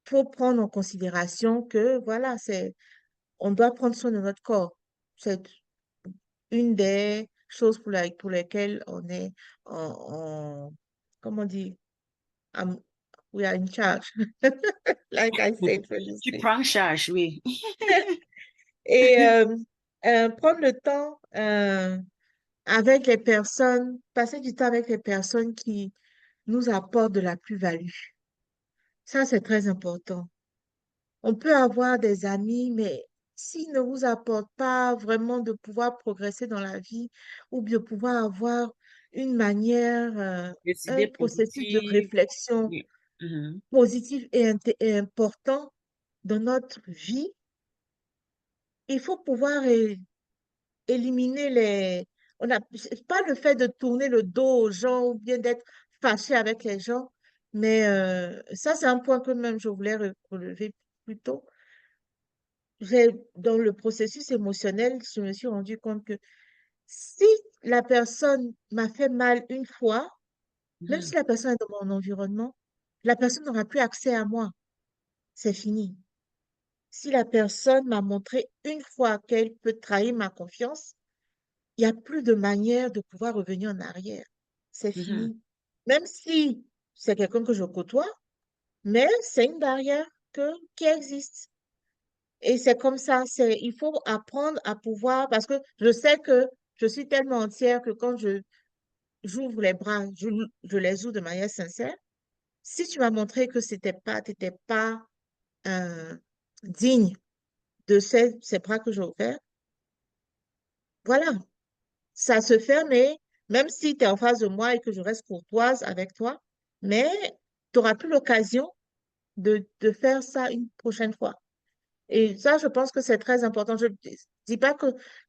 faut prendre en considération que voilà, on doit prendre soin de notre corps. C'est une des choses pour lesquelles on est comment on dit, um, we are in charge, like I said Tu previously. prends charge, oui. Et prendre le temps avec les personnes, passer du temps avec les personnes qui nous apportent de la plus-value. Ça, c'est très important. On peut avoir des amis, mais s'il ne vous apporte pas vraiment de pouvoir progresser dans la vie ou de pouvoir avoir une manière, Des un idées processus de positives. réflexion Oui. Mhm. positif et important dans notre vie, il faut pouvoir éliminer les... On a, c'est pas le fait de tourner le dos aux gens ou bien d'être fâché avec les gens, mais ça, c'est un point que même je voulais relever plus tôt. Dans le processus émotionnel, je me suis rendu compte que si la personne m'a fait mal une fois, même Mhm. si la personne est dans mon environnement, la personne n'aura plus accès à moi. C'est fini. Si la personne m'a montré une fois qu'elle peut trahir ma confiance, il n'y a plus de manière de pouvoir revenir en arrière. C'est Mhm. fini. Même si c'est quelqu'un que je côtoie, mais c'est une barrière qui existe. Et c'est comme ça, il faut apprendre à pouvoir, parce que je sais que je suis tellement entière que quand j'ouvre les bras, je les ouvre de manière sincère. Si tu m'as montré que t'étais pas euh, digne de ces bras que j'ai ouverts, voilà, ça se fait, mais même si tu es en face de moi et que je reste courtoise avec toi, mais tu n'auras plus l'occasion de faire ça une prochaine fois. Et ça, je pense que c'est très important. Je ne dis pas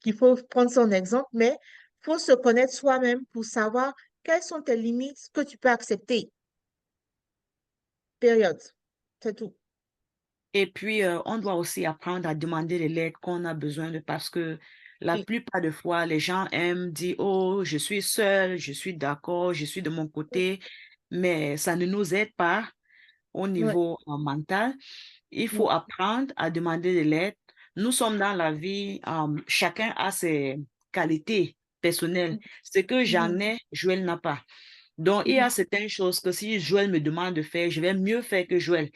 qu'il faut prendre son exemple, mais il faut se connaître soi-même pour savoir quelles sont tes limites que tu peux accepter. Période. C'est tout. Et puis, on doit aussi apprendre à demander de l'aide qu'on a besoin de parce que la Oui, plupart des fois, les gens aiment dire, oh, je suis seul, je suis d'accord, je suis de mon oui, côté, mais ça ne nous aide pas au oui, niveau mental. Il faut oui, apprendre à demander de l'aide. Nous sommes dans la vie, chacun a ses qualités personnelles. Ce que j'en mhm, ai, Joël n'a pas. Donc, il y mhm, a certaines choses que si Joël me demande de faire, je vais mieux faire que Joël.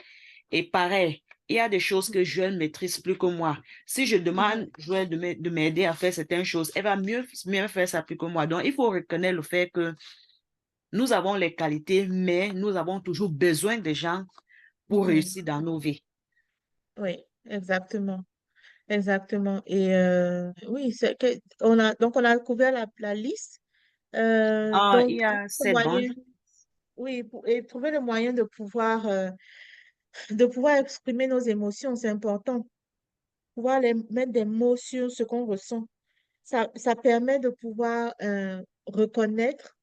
Et pareil, il y a des choses que Joël maîtrise plus que moi. Si je mhm, demande Joël de m'aider à faire certaines choses, elle va mieux faire ça plus que moi. Donc, il faut reconnaître le fait que nous avons les qualités, mais nous avons toujours besoin des gens pour mhm. réussir dans nos vies. Oui, exactement. Exactement. Et oui, donc on a couvert la liste. Il Donc, y trouver a le cette moyen, bande. oui, et trouver le moyen de pouvoir exprimer nos émotions, c'est important. Pouvoir mettre des mots sur ce qu'on ressent. Ça permet de pouvoir reconnaître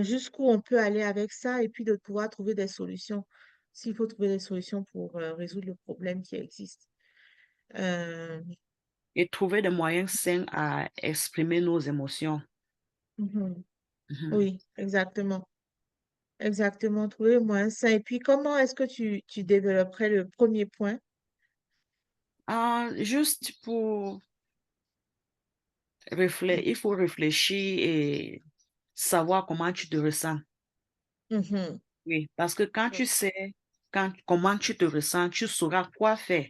jusqu'où on peut aller avec ça et puis de pouvoir trouver des solutions, s'il faut trouver des solutions pour résoudre le problème qui existe. Euh, Et trouver des moyens sains à exprimer nos émotions. mhm. Mhm. Oui, exactement. Exactement, trouver le moyen sain. Et puis, comment est-ce que tu développerais le premier point? Juste pour réfléchir, il faut réfléchir et savoir comment tu te ressens. Mhm. Oui, parce que quand Oui, tu sais comment tu te ressens, tu sauras quoi faire.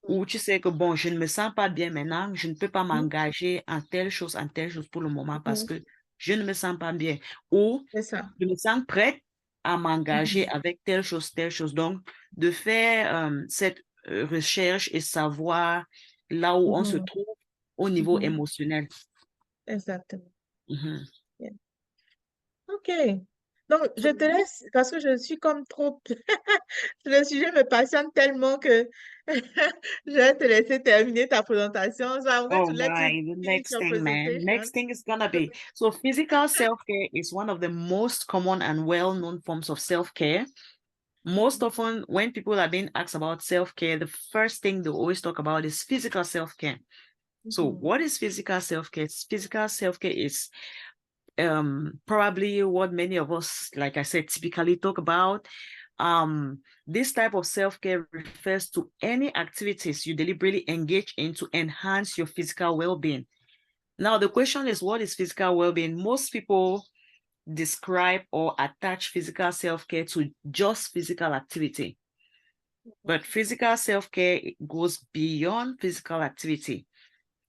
oui. Ou tu sais que bon, je ne me sens pas bien maintenant, je ne peux pas Mhm. m'engager en telle chose pour le moment parce Mhm. que je ne me sens pas bien. Ou C'est ça. je me sens prête à m'engager Mhm. avec telle chose, telle chose. Donc, de faire cette recherche et savoir là où on se Mhm. trouve au niveau Mhm. émotionnel. Exactement. Mhm. Yeah. OK. Donc, je So, te laisse parce que je suis comme trop... Le sujet me passionne tellement que je vais te laisser terminer ta présentation. So I'm going oh to let you my, the finish next your thing, man. presentation. Next thing is gonna be so physical self-care is one of the most common and well-known forms of self-care. Most often, when people are being asked about self-care, the first thing they always talk about is physical self-care. So, Mhm. what is physical self-care? Physical self-care is probably what many of us, like I said, typically talk about. This type of self-care refers to any activities you deliberately engage in to enhance your physical well-being. Now, the question is, what is physical well-being? Most people describe or attach physical self-care to just physical activity. But physical self-care goes beyond physical activity.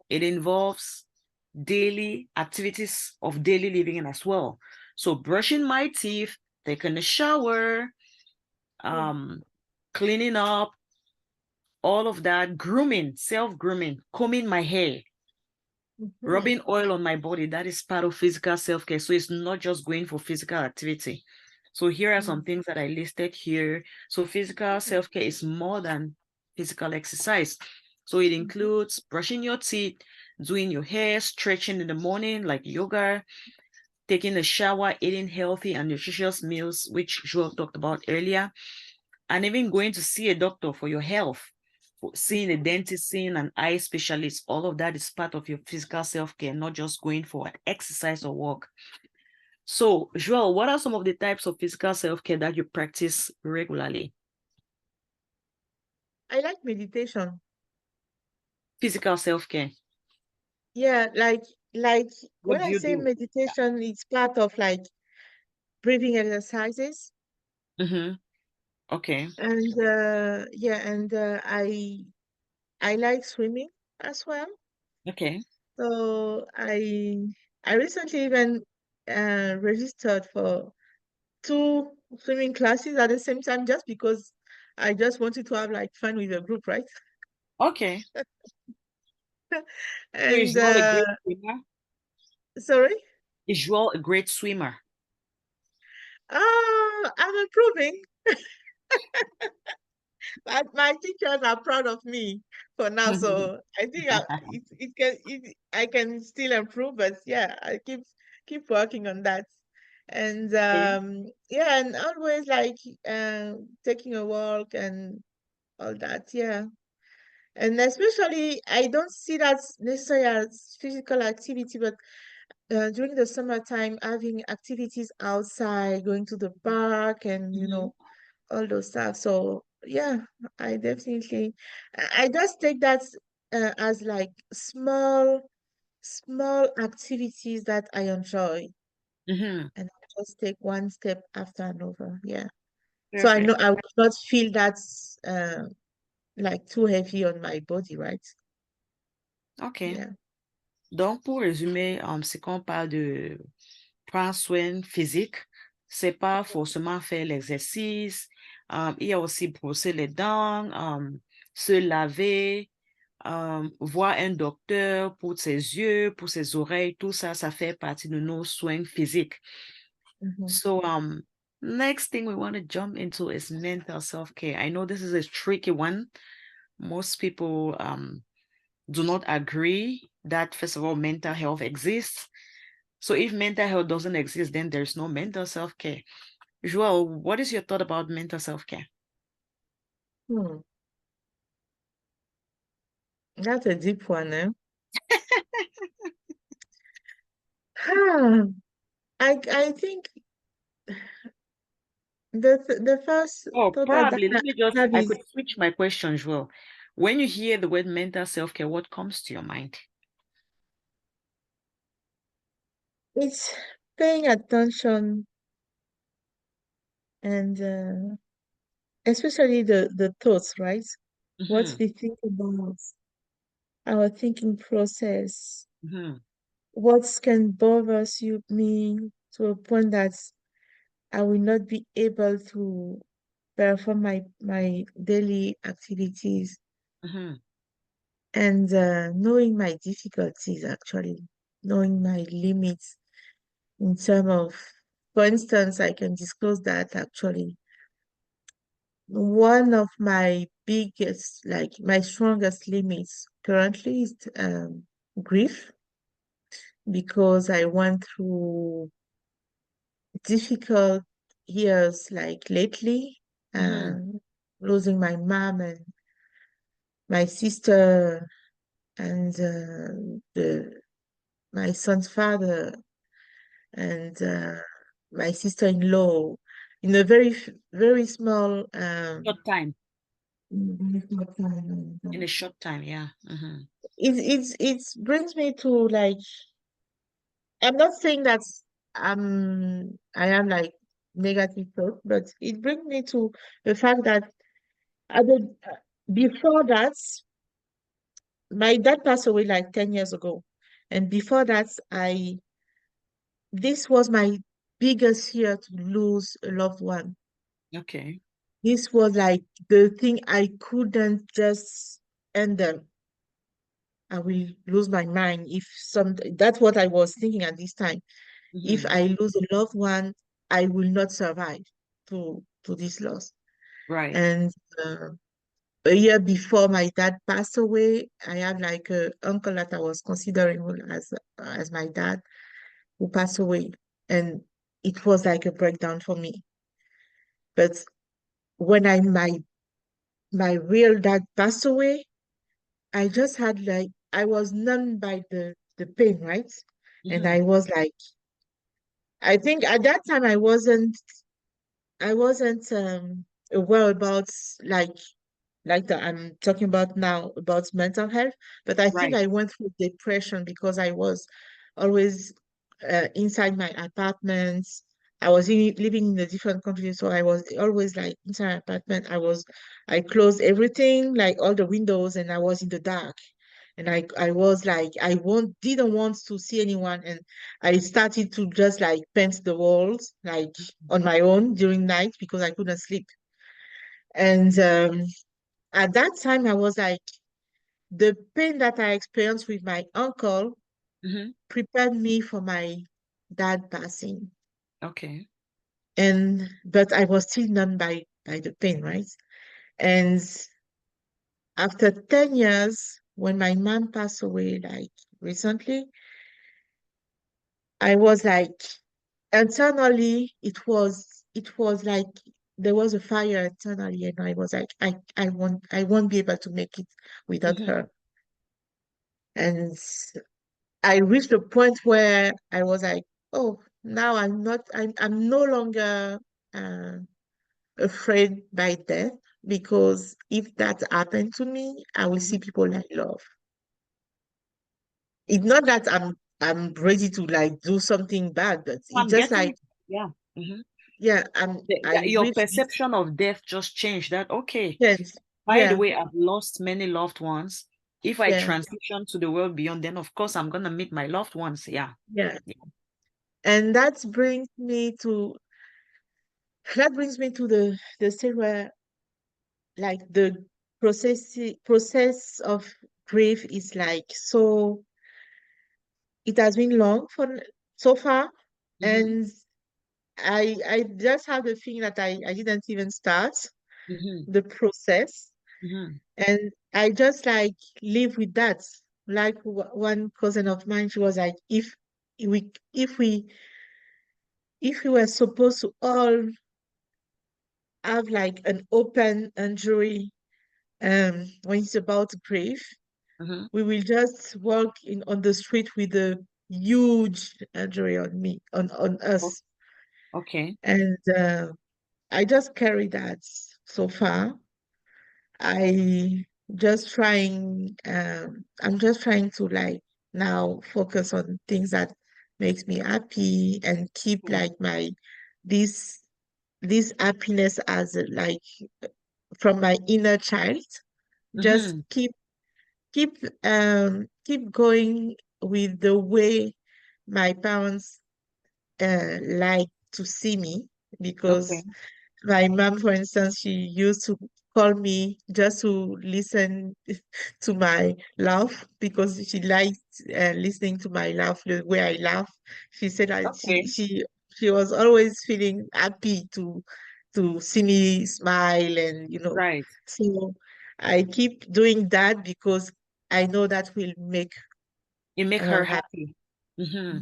It involves daily activities of daily living as well. So brushing my teeth, taking a shower, Mhm. cleaning up, all of that, grooming, self-grooming, combing my hair, Mhm. rubbing oil on my body, that is part of physical self-care. So it's not just going for physical activity. So here are some Mhm. things that I listed here. So physical self-care is more than physical exercise. So it Mhm. includes brushing your teeth, doing your hair, stretching in the morning like yoga, taking a shower, eating healthy and nutritious meals, which Joel talked about earlier, and even going to see a doctor for your health, seeing a Mhm. dentist, seeing an eye specialist. All of that is part of your physical self-care, not just going for an exercise or walk. So, Joel, what are some of the types of physical self-care that you practice regularly? I like meditation. Physical self-care. Yeah, like What when do I you say do? meditation, it's part of like breathing exercises. Mm-hmm. Okay. And yeah, and I like swimming as well. Okay. So I recently even registered for two swimming classes at the same time just because I just wanted to have like fun with the group, right? Okay. So is And Joel a great swimmer? sorry. Is Joel a great swimmer? I'm improving. My teachers are proud of me for now, so I think I can still improve, but yeah, I keep working on that. And Okay. yeah, and always like taking a walk and all that, yeah. And especially I don't see that necessarily as physical activity, but during the summertime having activities outside, going to the park and Mhm. all those stuff. So yeah, I definitely I just take that as like small activities that I enjoy, Mhm. and I just take one step after another. Yeah. So I know Perfect. I will not feel that's like too heavy on my body, right? OK. Yeah. Donc, pour résumer, c'est qu'on parle de prendre soin physique, c'est pas forcément faire l'exercice. Il y a aussi brosser les dents, se laver, voir un docteur pour ses yeux, pour ses oreilles, tout ça, ça fait partie de nos soins physiques. Mhm. So, next thing we want to jump into is mental self-care. I know this is a tricky one. Most people do not agree that, first of all, mental health exists. So if mental health doesn't exist, then there's no mental self-care. Joel, what is your thought about mental self-care? Hmm. That's a deep one, eh? I think the first Oh, thought that probably. Let me just, I have I is could switch my question, Joel. When you hear the word mental self-care, what comes to your mind? it's paying attention and especially the thoughts, right? What Mm-hmm. we think about, our thinking process, Mm-hmm. what can bother me to a point that I will not be able to perform my daily activities, Mm-hmm. and knowing my difficulties, actually knowing my limits in terms of, for instance, I can disclose that actually one of my biggest, like my strongest limits currently is grief, because I went through difficult years like lately, Mm-hmm. losing my mom and my sister and my son's father and my sister-in-law in a very small Short time. very small time. And, In a short time, yeah. Mm-hmm. it brings me to like, I'm not saying that I am like negative thought, but it brings me to the fact that before that, my dad passed away like 10 years ago, and before that, I this was my biggest fear, to lose a loved one. Okay. this was like the thing I couldn't just handle. I will lose my mind if some, that's what I was thinking at this time. If Mm-hmm. I lose a loved one, I will not survive to this loss. Right. And uh, a year before my dad passed away, I had like a uncle that I was considering as my dad who passed away. And it was like a breakdown for me. But when my real dad passed away, I just had like I was numbed by the pain, right? And Mm-hmm. I was like, I think at that time I wasn't aware about like that I'm talking about now about mental health, but I think Right. I went through depression because I was always inside my apartment. I was living in a different country, so I was always like inside my apartment. I closed everything, like all the windows, and I was in the dark. And I was like, didn't want to see anyone, and I started to just like paint the walls, like on my own during night because I couldn't sleep. And at that time, I was like, the pain that I experienced with my uncle Mm-hmm. prepared me for my dad passing. Okay. But I was still numb by the pain, right? And after 10 years, when my mom passed away, like recently, I was like, internally, it was like there was a fire internally, and I was like, I won't be able to make it without Mm-hmm. her. And I reached a point where I was like, oh, now I'm no longer uh, afraid by death, because if that happened to me, I will see Mm-hmm. people I love. It's not that I'm ready to like do something bad, but it's I'm just like, getting, yeah. Mm-hmm. yeah, I Your reached this perception of death just changed that, okay, sense. by the Yeah, way, I've lost many loved ones. If I yeah, transition to the world beyond, then of course I'm gonna meet my loved ones. Yeah. yeah. Yeah. And that brings me to the stage where like the process of grief is like, so it has been long for so far, Mm-hmm. and I just have the feeling that I didn't even start Mm-hmm. the process, Mm-hmm. and I just like live with that. Like one cousin of mine, she was like, we if we if we were supposed to all have like an open injury when it's about grief, Mm-hmm. we will just walk in on the street with a huge injury on Oh, us. okay. And I just carry that so far. I I'm just trying to like now focus on things that makes me happy and keep Okay. like my this this happiness as like from my inner child. Just Mm-hmm. keep going with the way my parents like to see me, Okay. because my mom, for instance, she used to call me just to listen to my laugh, because she liked listening to my laugh, the way I laugh. She said that Okay. she was always feeling happy to see me smile, and Right. so I keep doing that because I know that will make You make her her happy. happy. Mm-hmm.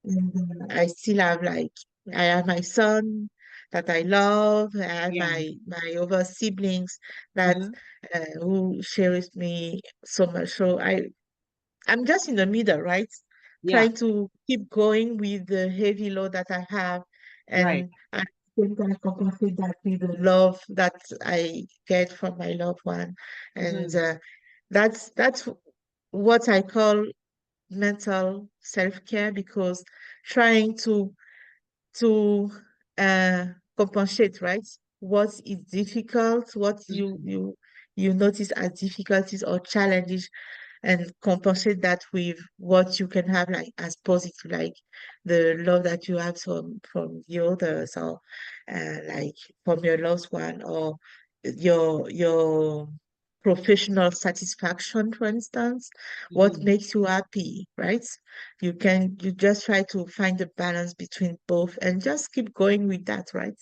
And I still have like I have my son that I love. I have Yeah. my other siblings that Mm-hmm. who cherish me so much. So I'm just in the middle, right? Yeah. Trying to keep going with the heavy load that I have, Right. and at the same time compensate that with the love that I get from my loved one. And Mm-hmm. that's what I call mental self-care, because trying to uh compensate, right? What is difficult, what Mm-hmm. you notice as difficulties or challenges, and compensate that with what you can have like as positive, like the love that you have from the others, or like from your loved one, or your professional satisfaction, for instance, what Mhm. makes you happy, right? You just try to find the balance between both and just keep going with that, right?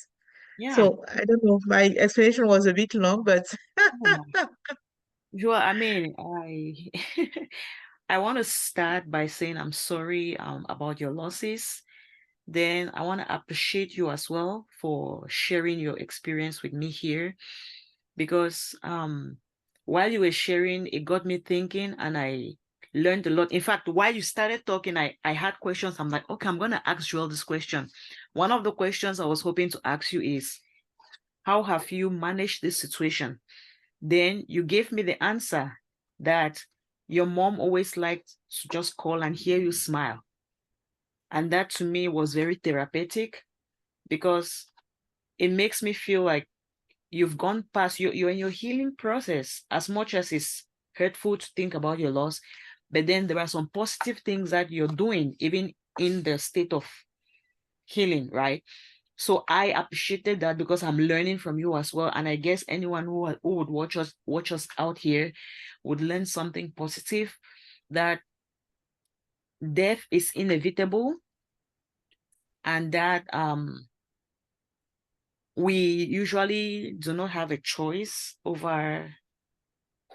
Yeah. So I don't know, my explanation was a bit long, but Yeah. Sure. I mean, I want to start by saying I'm sorry about your losses. Then I want to appreciate you as well for sharing your experience with me here, because while you were sharing, it got me thinking and I learned a lot. In fact, while you started talking, I had questions. I'm like, okay, I'm going to ask Joel this question. One of the questions I was hoping to ask you is, how have you managed this situation? Then you gave me the answer that your mom always liked to just call and hear you smile. And that to me was very therapeutic, because it makes me feel like you've gone past, you're in your healing process, as much as it's hurtful to think about your loss. But then there are some positive things that you're doing, even in the state of healing, right? So I appreciated that, because I'm learning from you as well. And I guess anyone who would watch us out here would learn something positive, that death is inevitable, and that we usually do not have a choice over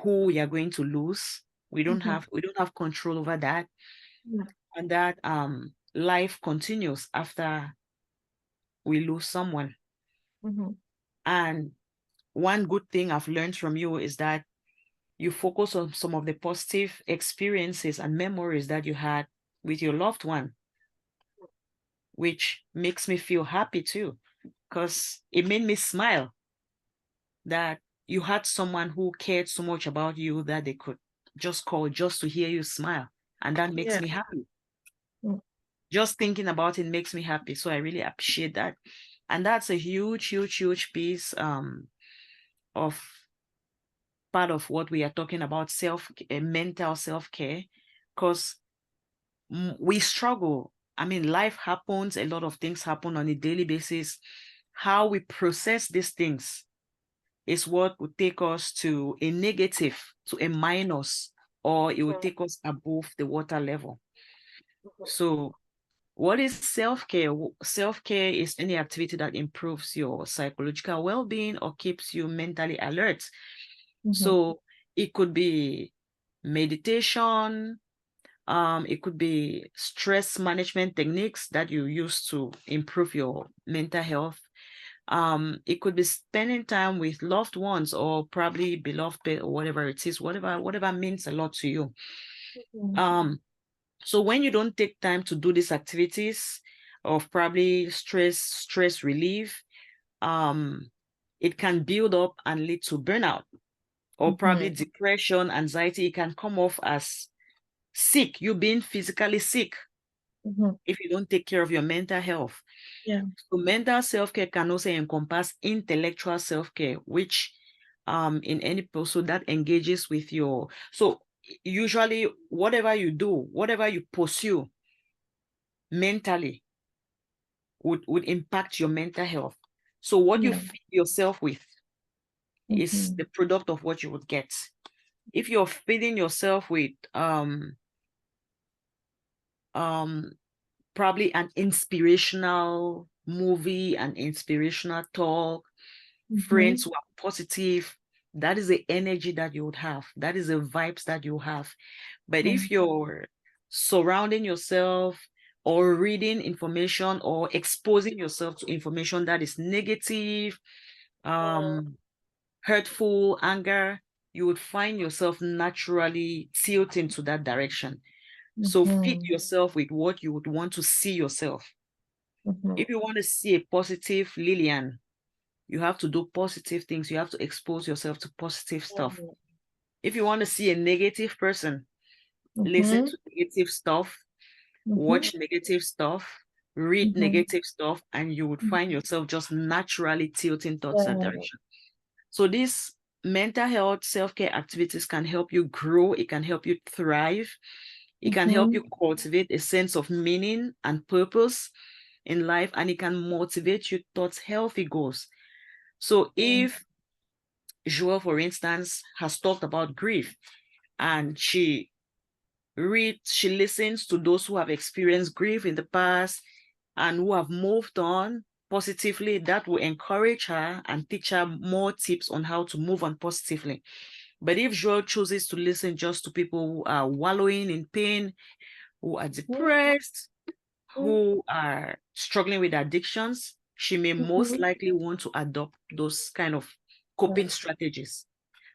who we are going to lose. Mhm. We don't have control over that, Yeah. and that life continues after we lose someone. Mhm. And one good thing I've learned from you is that you focus on some of the positive experiences and memories that you had with your loved one, which makes me feel happy too, because it made me smile that you had someone who cared so much about you that they could just call just to hear you smile. And that makes Yeah. me happy. Mm. Just thinking about it makes me happy. So I really appreciate that. And that's a huge, huge, huge piece of part of what we are talking about, mental self-care, because we struggle. I mean, life happens, a lot of things happen on a daily basis. How we process these things is what would take us to a negative, to a minus, or it will take us above the water level. So, what is self-care? Self-care is any activity that improves your psychological well-being or keeps you mentally alert. Mhm. So, it could be meditation, it could be stress management techniques that you use to improve your mental health. It could be spending time with loved ones, or probably beloved pet, or whatever it is, whatever means a lot to you. Mhm. Um, so when you don't take time to do these activities of probably stress relief, um, it can build up and lead to burnout, or probably Mhm. depression, anxiety. It can come off as sick, you being physically sick, Mhm. if you don't take care of your mental health. Yeah. So mental self-care can also encompass intellectual self-care, which in any person that engages with your, so usually whatever you do, whatever you pursue mentally would impact your mental health. So what you Yeah. feed yourself with is the Mhm. product of what you would get. If you're feeding yourself with um probably an inspirational movie, an inspirational talk, friends Mhm. who are positive, that is the energy that you would have. That is the vibes that you have. But if Mhm. you're surrounding yourself or reading information or exposing yourself to information that is negative, um, hurtful, anger, you would find yourself naturally tilting to that direction. So feed Mhm. yourself with what you would want to see yourself. Mhm. If you want to see a positive Lillian, you have to do positive things. You have to expose yourself to positive stuff. Mhm. If you want to see a negative person, listen Mhm. to negative stuff, Mhm. watch negative stuff, read Mhm. negative stuff, and you would find Mhm. yourself just naturally tilting towards that Yeah. direction. So this mental health self-care activities can help you grow. It can help you thrive. It can help Mm-hmm. you cultivate a sense of meaning and purpose in life, and it can motivate you towards healthy goals. So if Joelle, for instance, has talked about grief, and she listens to those who have experienced grief in the past and who have moved on positively, that will encourage her and teach her more tips on how to move on positively. But if Joel chooses to listen just to people who are wallowing in pain, who are depressed, who are struggling with addictions, she may most Mm-hmm. likely want to adopt those kind of coping strategies.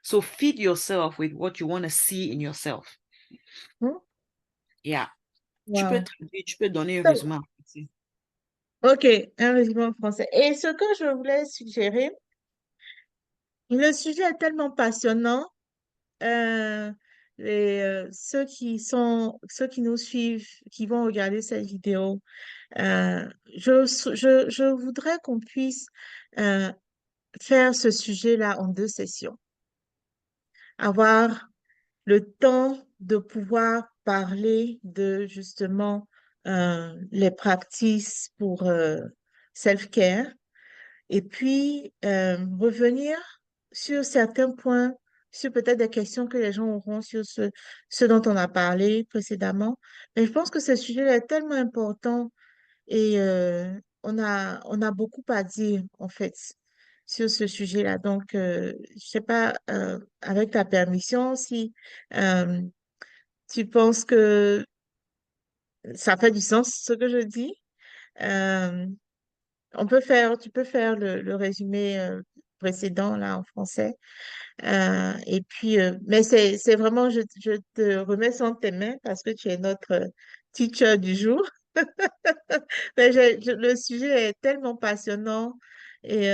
So feed yourself with what you want to see in yourself. Yeah. Wow. Tu peux donner un So, résumé en français. OK, un résumé en français. Et ce que je voulais suggérer, le sujet est tellement passionnant. euh, ceux qui nous suivent, qui vont regarder cette vidéo, je voudrais qu'on puisse euh, faire ce sujet-là en deux sessions. Avoir le temps de pouvoir parler de justement les practices pour self-care et puis revenir sur certains points, sur peut-être des questions que les gens auront sur ce dont on a parlé précédemment. Mais je pense que ce sujet est tellement important et on a beaucoup à dire en fait sur ce sujet-là. Donc, je sais pas, avec ta permission, si euh, tu penses que ça fait du sens ce que je dis. Euh, tu peux faire le résumé précédent là en français. Et puis, mais c'est vraiment, je te remets ça entre tes mains parce que tu es notre teacher du jour. Mais le sujet est tellement passionnant et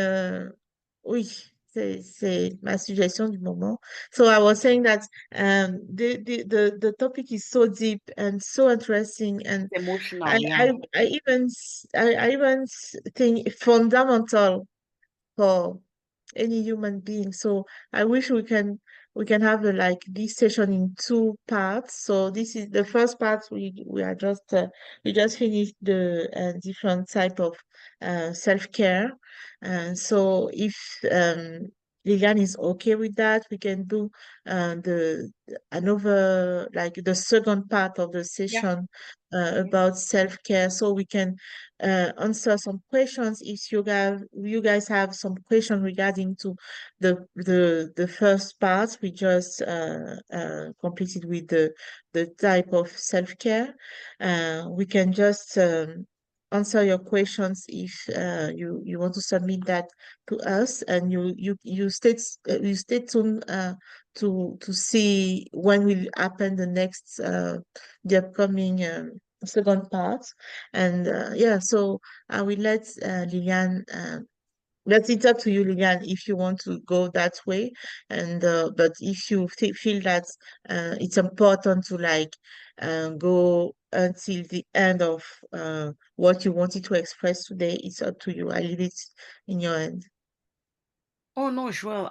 oui, c'est ma suggestion du moment. So I was saying that the topic is so deep and so interesting, and Emotional, I yeah. I, I even think fundamental for any human being. So I wish we can have like this session in two parts. So this is the first part. We are just we just finished the different type of self-care, and so if Lilian is okay with that, we can do the another like the second part of the Yeah. session about self-care, so we can answer some questions if you guys have some question regarding to the first part we just completed with the type of self-care. We can just answer your questions if you want to submit that to us, and you stay tuned to see when will happen the next the upcoming second part. And yeah, so I will let Lilian, let it up to you, Lilian, if you want to go that way. And but if you feel that it's important to like go until the end of what you wanted to express today, it's up to you. I leave it in your hand. Oh no, Joel.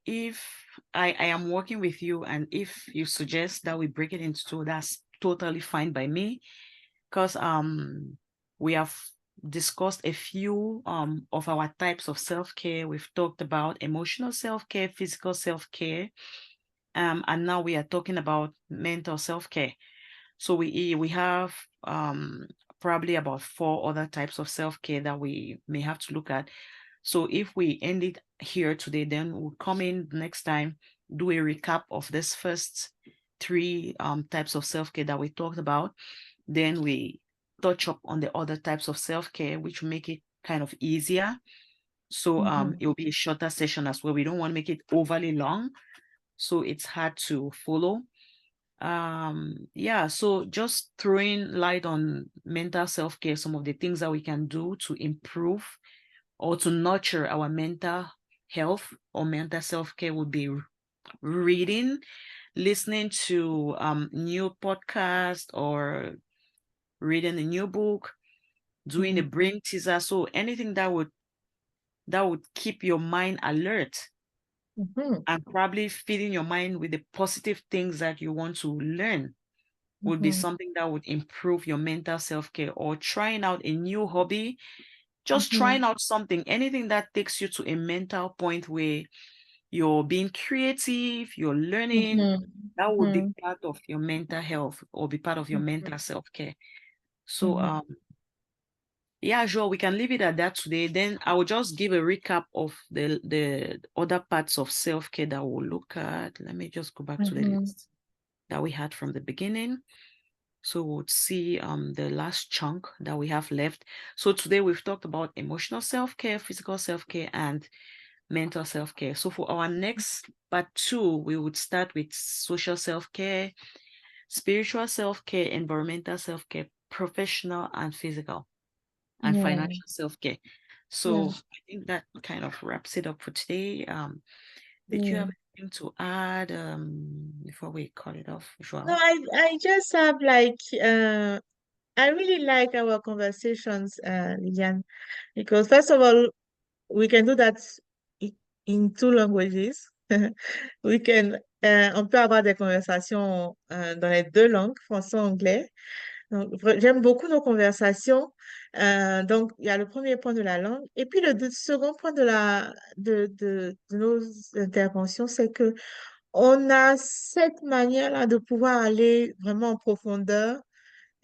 If I am working with you, and if you suggest that we break it into two, that's totally fine by me. Because we have discussed a few of our types of self-care. We've talked about emotional self-care, physical self-care, and now we are talking about mental self-care. So we have probably about 4 other types of self-care that we may have to look at. So if we end it here today, then we'll come in next time, do a recap of this first 3 types of self-care that we talked about. Then we touch up on the other types of self-care, which will make it kind of easier. So Mhm. it will be a shorter session as well. We don't want to make it overly long, so it's hard to follow. Yeah, so just throwing light on mental self-care, some of the things that we can do to improve or to nurture our mental health or mental self-care would be reading, listening to new podcast, or reading a new book, doing a Mhm. brain teaser. So anything that would keep your mind alert Mhm. and probably feeding your mind with the positive things that you want to learn would be Mhm. something that would improve your mental self-care, or trying out a new hobby, just Mhm. trying out something, anything that takes you to a mental point where you're being creative, you're learning, Mhm. that would be Mhm. part of your mental health or be part of your Mhm. mental self-care. So Mhm. yeah, sure, we can leave it at that today. Then I will just give a recap of the other parts of self-care that we'll look at. Let me just go back to the Mhm. list that we had from the beginning. So we'll see the last chunk that we have left. So today we've talked about emotional self-care, physical self-care, and mental self-care. So for our next part two, we would start with social self-care, spiritual self-care, environmental self-care, professional and physical, and Yeah. financial self-care. Yeah. So I think that kind of wraps it up for today. Did you Yeah. have anything to add before we call it off, No, Joel? I just have like I really like our conversations, Lilian, because first of all, we can do that i- in two languages. We can, on peut avoir des conversations dans les deux langues, français, anglais. Donc, j'aime beaucoup nos conversations. Donc, il y a le premier point de la langue. Et puis, second point de nos interventions, c'est que on a cette manière-là de pouvoir aller vraiment en profondeur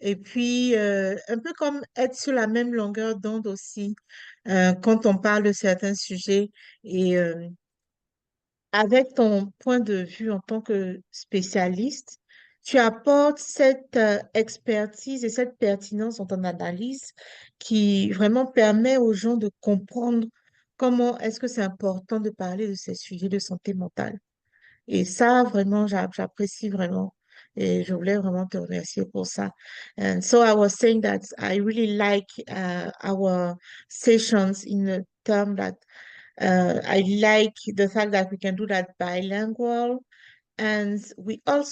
et puis un peu comme être sur la même longueur d'onde aussi quand on parle de certains sujets. Et avec ton point de vue en tant que spécialiste, tu apportes cette expertise et cette pertinence dans ton analyse qui vraiment permet aux gens de comprendre comment est-ce que c'est important de parler de ces sujets de santé mentale. Et ça, vraiment, j'apprécie vraiment. Et je voulais vraiment te remercier pour ça. And so I was saying that I really like our sessions in the term that I like the fact that we can do that bilingual. And we are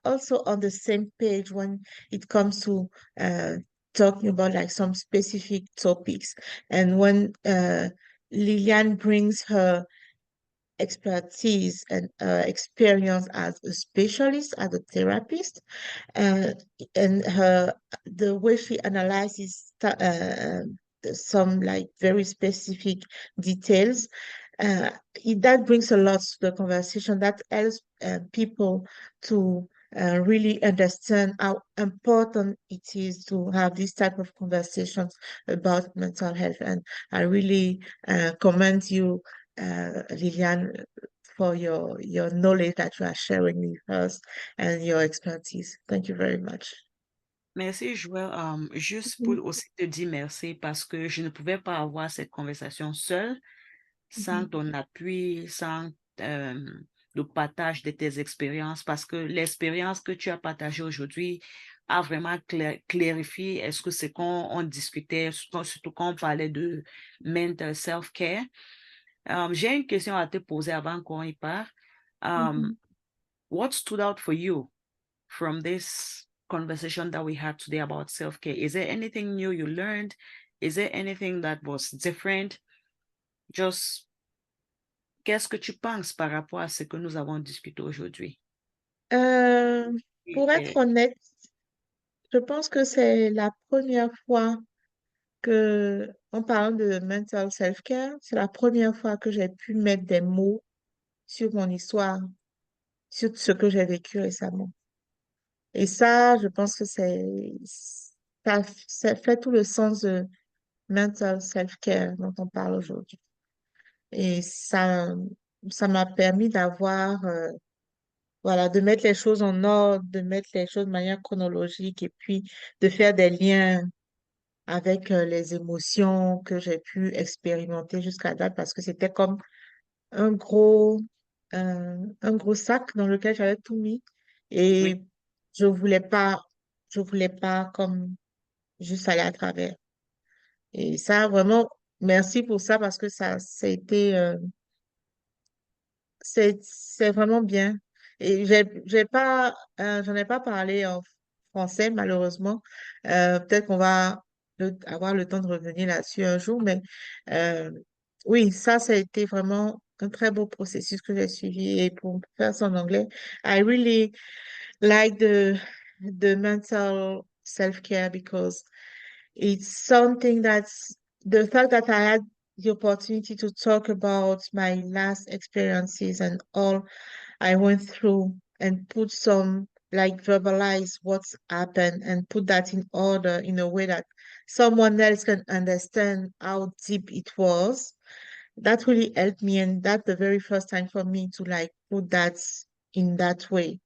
also on the same page when it comes to uh, talking about like some specific topics. And when Liliane brings her expertise and experience as a specialist, as a therapist, uh, and the way she analyzes some like very specific details. Uh, that brings a lot to the conversation. That helps people to really understand how important it is to have this type of conversations about mental health. And I really commend you, Liliane, for your knowledge that you are sharing with us and your expertise. Thank you very much. Merci, Joël. Juste pour Mhm. aussi te dire merci parce que je ne pouvais pas avoir cette conversation seule sans Mhm. ton appui, sans le partage de tes expériences, parce que l'expérience que tu as partagée aujourd'hui a vraiment clarifié est-ce que c'est quand on discutait, surtout quand on parlait de mental self-care. J'ai une question à te poser avant qu'on y parte. Um, Mhm. what stood out for you from this conversation that we had today about self-care? Is there anything new you learned? Is there anything that was different? Just qu'est-ce que tu penses par rapport à ce que nous avons discuté aujourd'hui? Euh, Et, pour être honnête, je pense que c'est la première fois en parlant de mental self-care, c'est la première fois que j'ai pu mettre des mots sur mon histoire, sur ce que j'ai vécu récemment. Et ça, je pense que ça fait tout le sens de mental self-care dont on parle aujourd'hui. Et ça m'a permis voilà, de mettre les choses en ordre, de mettre les choses de manière chronologique et puis de faire des liens avec les émotions que j'ai pu expérimenter jusqu'à date parce que c'était comme un un gros sac dans lequel j'avais tout mis oui, et je voulais pas comme juste aller à travers. Et ça, vraiment, merci pour ça parce que ça a été, c'est vraiment bien. Et j'en ai pas parlé en français, malheureusement. Peut-être qu'on va avoir le temps de revenir là-dessus un jour, mais euh, oui, ça a été vraiment un très beau processus que j'ai suivi. Et pour faire son anglais, I really like the mental self-care because it's something that's the fact that I had the opportunity to talk about my last experiences and all I went through and put some like verbalize what's happened and put that in order in a way that someone else can understand how deep it was. That really helped me, and that's the very first time for me to like put that in that way.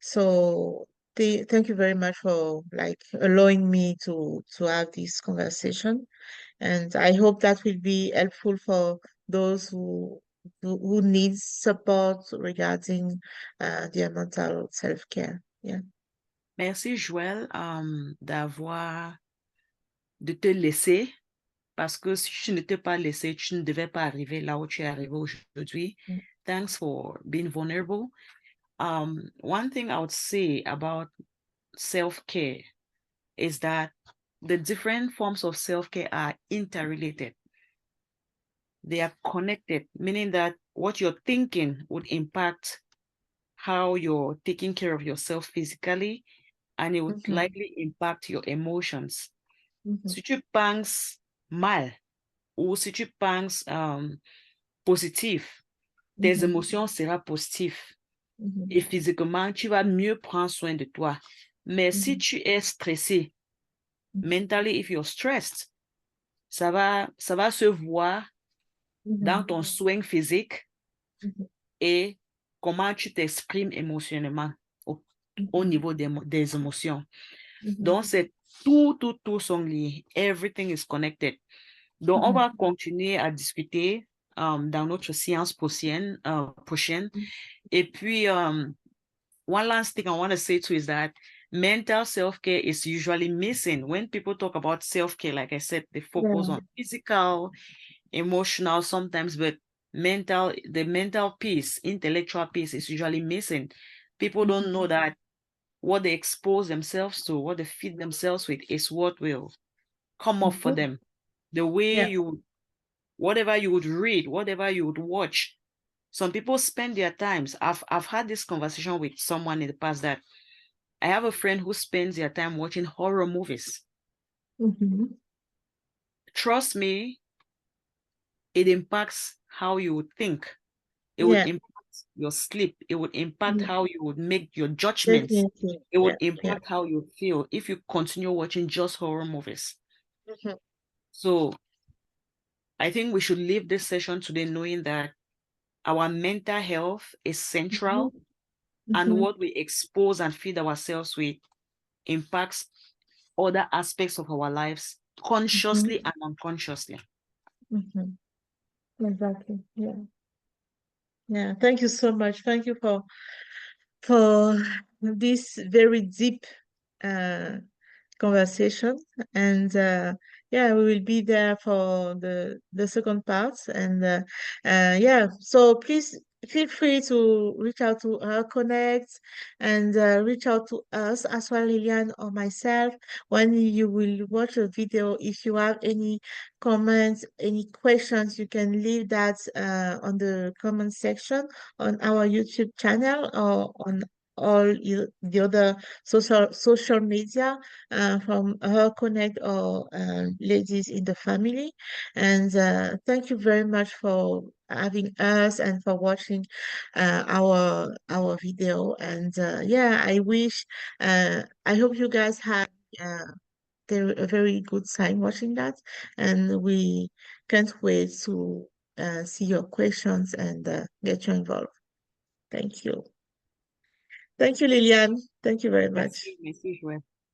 So thank you very much for like allowing me to have this conversation. And I hope that will be helpful for those who need support regarding their mental self-care. Yeah. Merci, Joël, de te laisser, parce que si tu ne t'es pas laissé, tu ne devais pas arriver là où tu es arrivé aujourd'hui. Thanks for being vulnerable. One thing I would say about self-care is that the different forms of self-care are interrelated. They are connected, meaning that what you're thinking would impact how you're taking care of yourself physically, and it would Mhm, likely impact your emotions. mhm, Si tu penses mal ou si tu penses positif, tes mhm, émotions seront positives mhm, et physiquement, tu vas mieux prendre soin de toi. Mais si mhm, tu es stressé, mentally, if you're stressed, ça va se voir dans mhm, ton soin physique mhm, et comment tu t'exprimes émotionnellement au, au mhm, niveau des émotions. mhm, Donc, c'est tout sont liés. Everything is connected. Donc, on mhm, va continuer à discuter dans notre séance prochaine. Et puis, one last thing I want to say too is that mental self-care is usually missing. When people talk about self-care, like I said, they focus yeah. on physical, emotional sometimes, but the mental piece, intellectual piece is usually missing. People don't Mhm, know that what they expose themselves to, what they feed themselves with is what will come up for mhm. them. The way Yeah. whatever you would read, whatever you would watch. Some people spend their times. I've had this conversation with someone in the past that I have a friend who spends their time watching horror movies. Mhm. Trust me, it impacts how you would think. It would Yeah. impact your sleep. It would impact Yeah. how you would make your judgments. Definitely. It Yeah. would Yeah. impact how you feel if you continue watching just horror movies. Mhm, So I think we should leave this session today knowing that our mental health is mhm, central, and mhm, what we expose and feed ourselves with impacts other aspects of our lives mhm, consciously and unconsciously. mhm. Exactly. Yeah. Yeah. Thank you so much. Thank you for this very deep uh, conversation. And yeah, we will be there for the second part. And yeah, so please feel free to reach out to her Connect and reach out to us as well, Lilian or myself, when you will watch a video. If you have any comments, any questions, you can leave that on the comment section on our YouTube channel or on the other social media from her Connect or ladies in the family. And thank you very much for having us and for watching our video. And yeah, I hope you guys had uh, a very good time watching that. And we can't wait to see your questions and get you involved. Thank you. Thank you, Lilian. Thank you very much. Merci, merci, Joël.